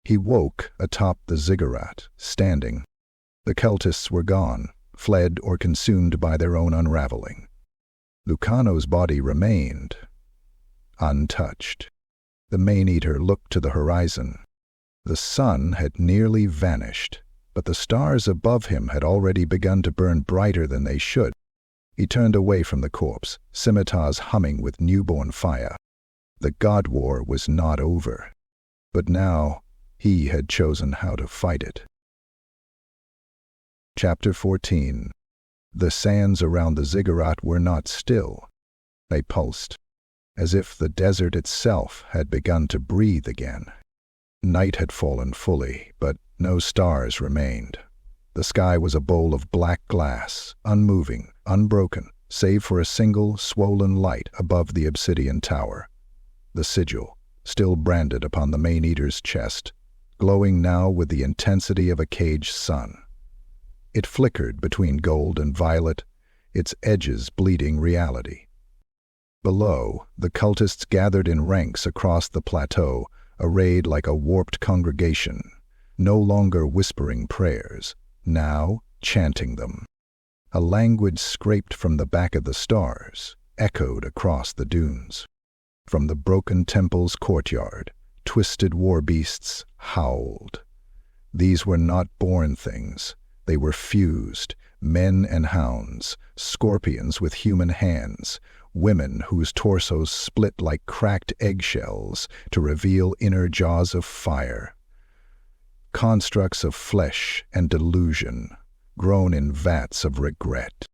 He woke atop the ziggurat, standing. The cultists were gone, fled or consumed by their own unraveling. Lucano's body remained, untouched. The Maneater looked to the horizon. The sun had nearly vanished, but the stars above him had already begun to burn brighter than they should. He turned away from the corpse, scimitars humming with newborn fire. The god war was not over, but now he had chosen how to fight it. Chapter 14. The sands around the ziggurat were not still. They pulsed, as if the desert itself had begun to breathe again. Night had fallen fully, but no stars remained. The sky was a bowl of black glass, unmoving, unbroken, save for a single, swollen light above the obsidian tower. The sigil, still branded upon the Maneater's chest, glowing now with the intensity of a caged sun. It flickered between gold and violet, its edges bleeding reality. Below, the cultists gathered in ranks across the plateau, arrayed like a warped congregation, no longer whispering prayers, now chanting them. A language scraped from the back of the stars, echoed across the dunes. From the broken temple's courtyard, twisted war beasts howled. These were not born things. They were fused, men and hounds, scorpions with human hands, women whose torsos split like cracked eggshells to reveal inner jaws of fire. Constructs of flesh and delusion, grown in vats of regret.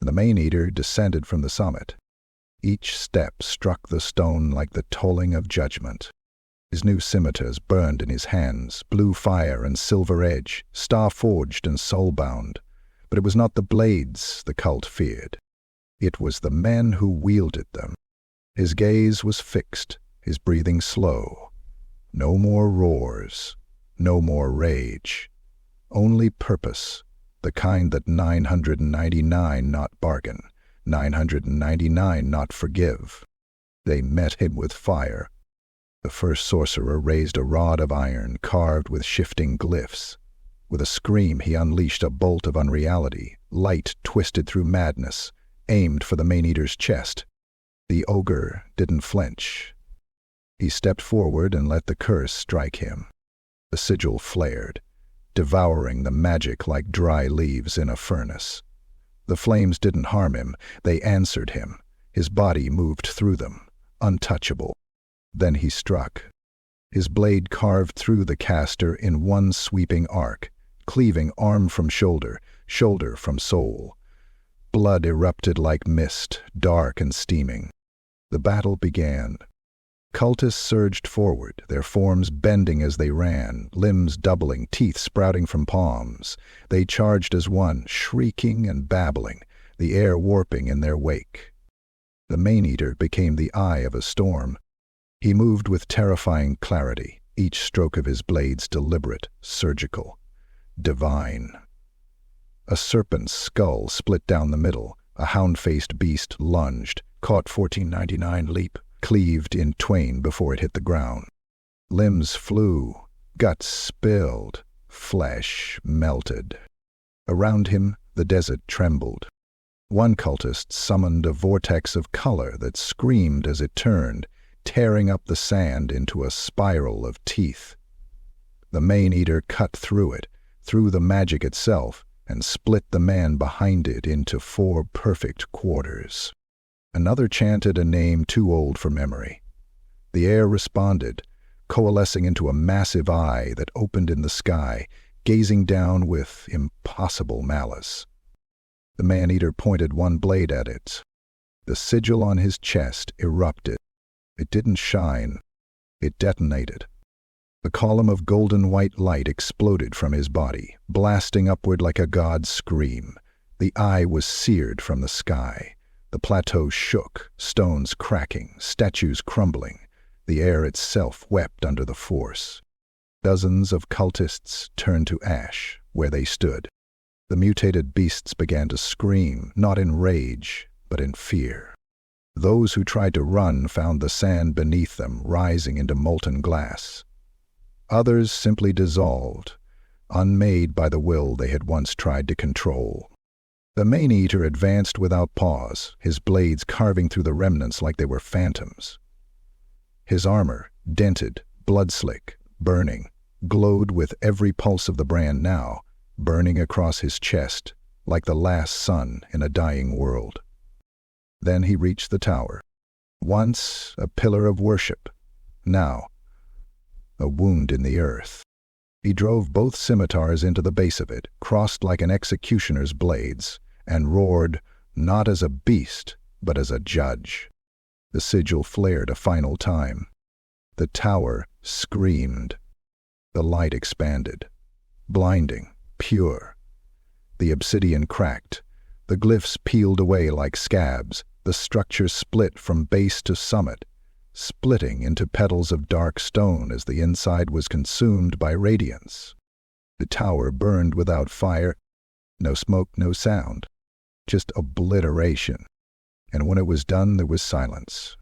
The Maneater descended from the summit. Each step struck the stone like the tolling of judgment. His new scimitars burned in his hands, blue fire and silver edge, star-forged and soul-bound. But it was not the blades the cult feared. It was the men who wielded them. His gaze was fixed, his breathing slow. No more roars, no more rage. Only purpose, the kind that 999 not bargain, 999 not forgive. They met him with fire. The first sorcerer raised a rod of iron carved with shifting glyphs. With a scream he unleashed a bolt of unreality, light twisted through madness, aimed for the Maneater's chest. The ogre didn't flinch. He stepped forward and let the curse strike him. The sigil flared, devouring the magic like dry leaves in a furnace. The flames didn't harm him, they answered him. His body moved through them, untouchable. Then he struck. His blade carved through the caster in one sweeping arc, cleaving arm from shoulder, shoulder from soul. Blood erupted like mist, dark and steaming. The battle began. Cultists surged forward, their forms bending as they ran, limbs doubling, teeth sprouting from palms. They charged as one, shrieking and babbling, the air warping in their wake. The Maneater became the eye of a storm. He moved with terrifying clarity, each stroke of his blades deliberate, surgical, divine. A serpent's skull split down the middle. A hound-faced beast lunged, caught 1499 leap, cleaved in twain before it hit the ground. Limbs flew, guts spilled, flesh melted. Around him, the desert trembled. One cultist summoned a vortex of color that screamed as it turned, tearing up the sand into a spiral of teeth. The Maneater cut through it, through the magic itself, and split the man behind it into 4 perfect quarters. Another chanted a name too old for memory. The air responded, coalescing into a massive eye that opened in the sky, gazing down with impossible malice. The Maneater pointed one blade at it. The sigil on his chest erupted. It didn't shine. It detonated. The column of golden-white light exploded from his body, blasting upward like a god's scream. The eye was seared from the sky. The plateau shook, stones cracking, statues crumbling. The air itself wept under the force. Dozens of cultists turned to ash, where they stood. The mutated beasts began to scream, not in rage, but in fear. Those who tried to run found the sand beneath them rising into molten glass. Others simply dissolved, unmade by the will they had once tried to control. The Maneater advanced without pause, his blades carving through the remnants like they were phantoms. His armor, dented, blood-slick, burning, glowed with every pulse of the brand now, burning across his chest like the last sun in a dying world. Then he reached the tower. Once a pillar of worship, now a wound in the earth. He drove both scimitars into the base of it, crossed like an executioner's blades, and roared, not as a beast, but as a judge. The sigil flared a final time. The tower screamed. The light expanded, blinding, pure. The obsidian cracked. The glyphs peeled away like scabs. The structure split from base to summit, splitting into petals of dark stone as the inside was consumed by radiance. The tower burned without fire, no smoke, no sound, just obliteration. And when it was done, there was silence.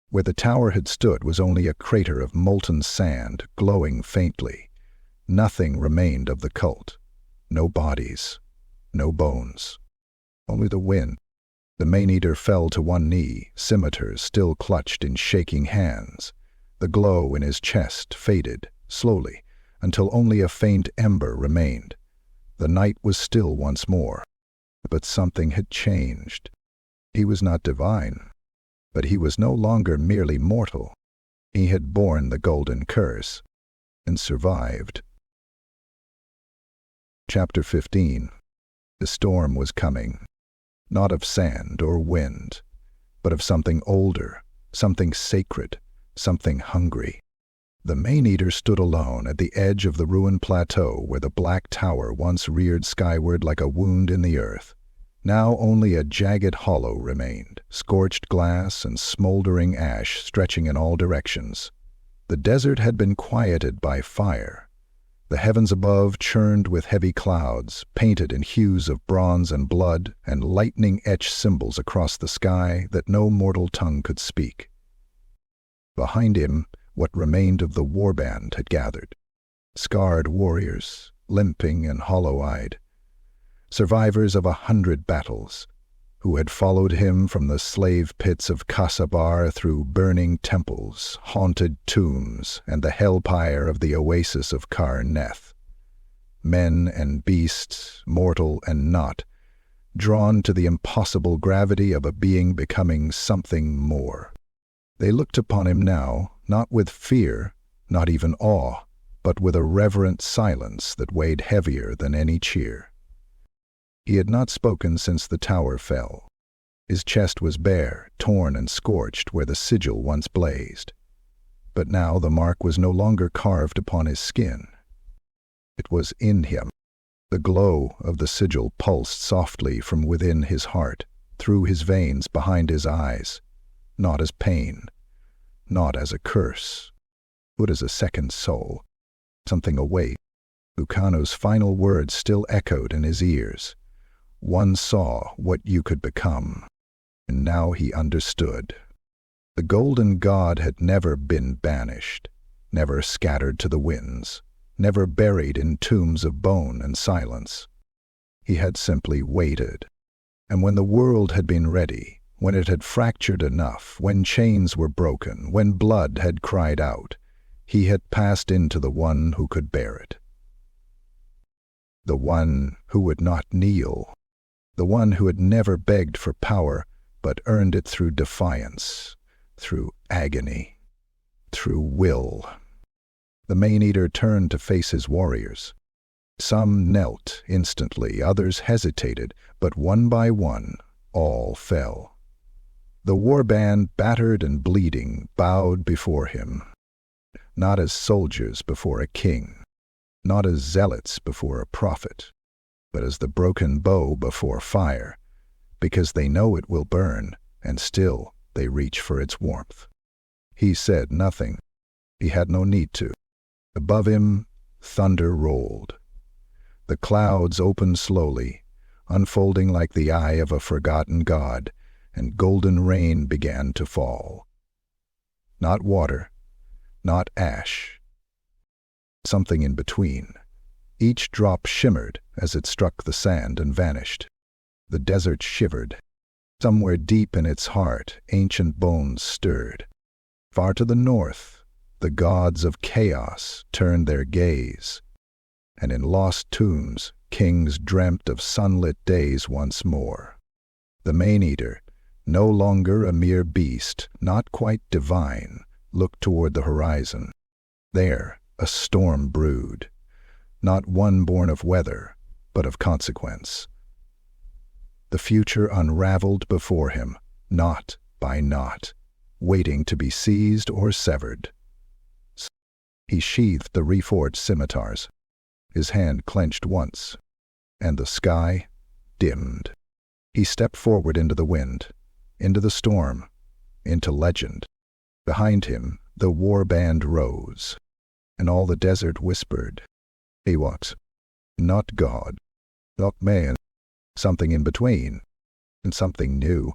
Where the tower had stood was only a crater of molten sand, glowing faintly. Nothing remained of the cult. No bodies, no bones. Only the wind. The Maneater fell to one knee, scimitars still clutched in shaking hands. The glow in his chest faded, slowly, until only a faint ember remained. The night was still once more. But something had changed. He was not divine, but he was no longer merely mortal. He had borne the golden curse, and survived. Chapter 15. The storm was coming. Not of sand or wind, but of something older, something sacred, something hungry. The Maneater stood alone at the edge of the ruined plateau where the black tower once reared skyward like a wound in the earth. Now only a jagged hollow remained, scorched glass and smoldering ash stretching in all directions. The desert had been quieted by fire. The heavens above churned with heavy clouds, painted in hues of bronze and blood, and lightning-etched symbols across the sky that no mortal tongue could speak. Behind him, what remained of the warband had gathered. Scarred warriors, limping and hollow-eyed. Survivors of 100 battles, who had followed him from the slave pits of Ka Sabar through burning temples, haunted tombs, and the hellfire of the oasis of Neth. Men and beasts, mortal and not, drawn to the impossible gravity of a being becoming something more. They looked upon him now, not with fear, not even awe, but with a reverent silence that weighed heavier than any cheer. He had not spoken since the tower fell. His chest was bare, torn and scorched where the sigil once blazed. But now the mark was no longer carved upon his skin. It was in him. The glow of the sigil pulsed softly from within his heart, through his veins behind his eyes, not as pain, not as a curse, but as a second soul. Something awake. Lucano's final words still echoed in his ears. One saw what you could become, and now he understood. The golden god had never been banished, never scattered to the winds, never buried in tombs of bone and silence. He had simply waited. And when the world had been ready, when it had fractured enough, when chains were broken, when blood had cried out, he had passed into the one who could bear it. The one who would not kneel. The one who had never begged for power, but earned it through defiance, through agony, through will. The Maneater turned to face his warriors. Some knelt instantly, others hesitated, but one by one, all fell. The warband, battered and bleeding, bowed before him, not as soldiers before a king, not as zealots before a prophet, but as the broken bow before fire, because they know it will burn, and still they reach for its warmth. He said nothing. He had no need to. Above him, thunder rolled. The clouds opened slowly, unfolding like the eye of a forgotten god, and golden rain began to fall. Not water, not ash. Something in between. Each drop shimmered as it struck the sand and vanished. The desert shivered. Somewhere deep in its heart, ancient bones stirred. Far to the north, the gods of chaos turned their gaze, and in lost tombs, kings dreamt of sunlit days once more. The Maneater, no longer a mere beast, not quite divine, looked toward the horizon. There, a storm brewed. Not one born of weather, but of consequence. The future unraveled before him, knot by knot, waiting to be seized or severed. He sheathed the reforged scimitars. His hand clenched once, and the sky dimmed. He stepped forward into the wind, into the storm, into legend. Behind him, the warband rose, and all the desert whispered, Ewoks, not God, not man, something in between, and something new.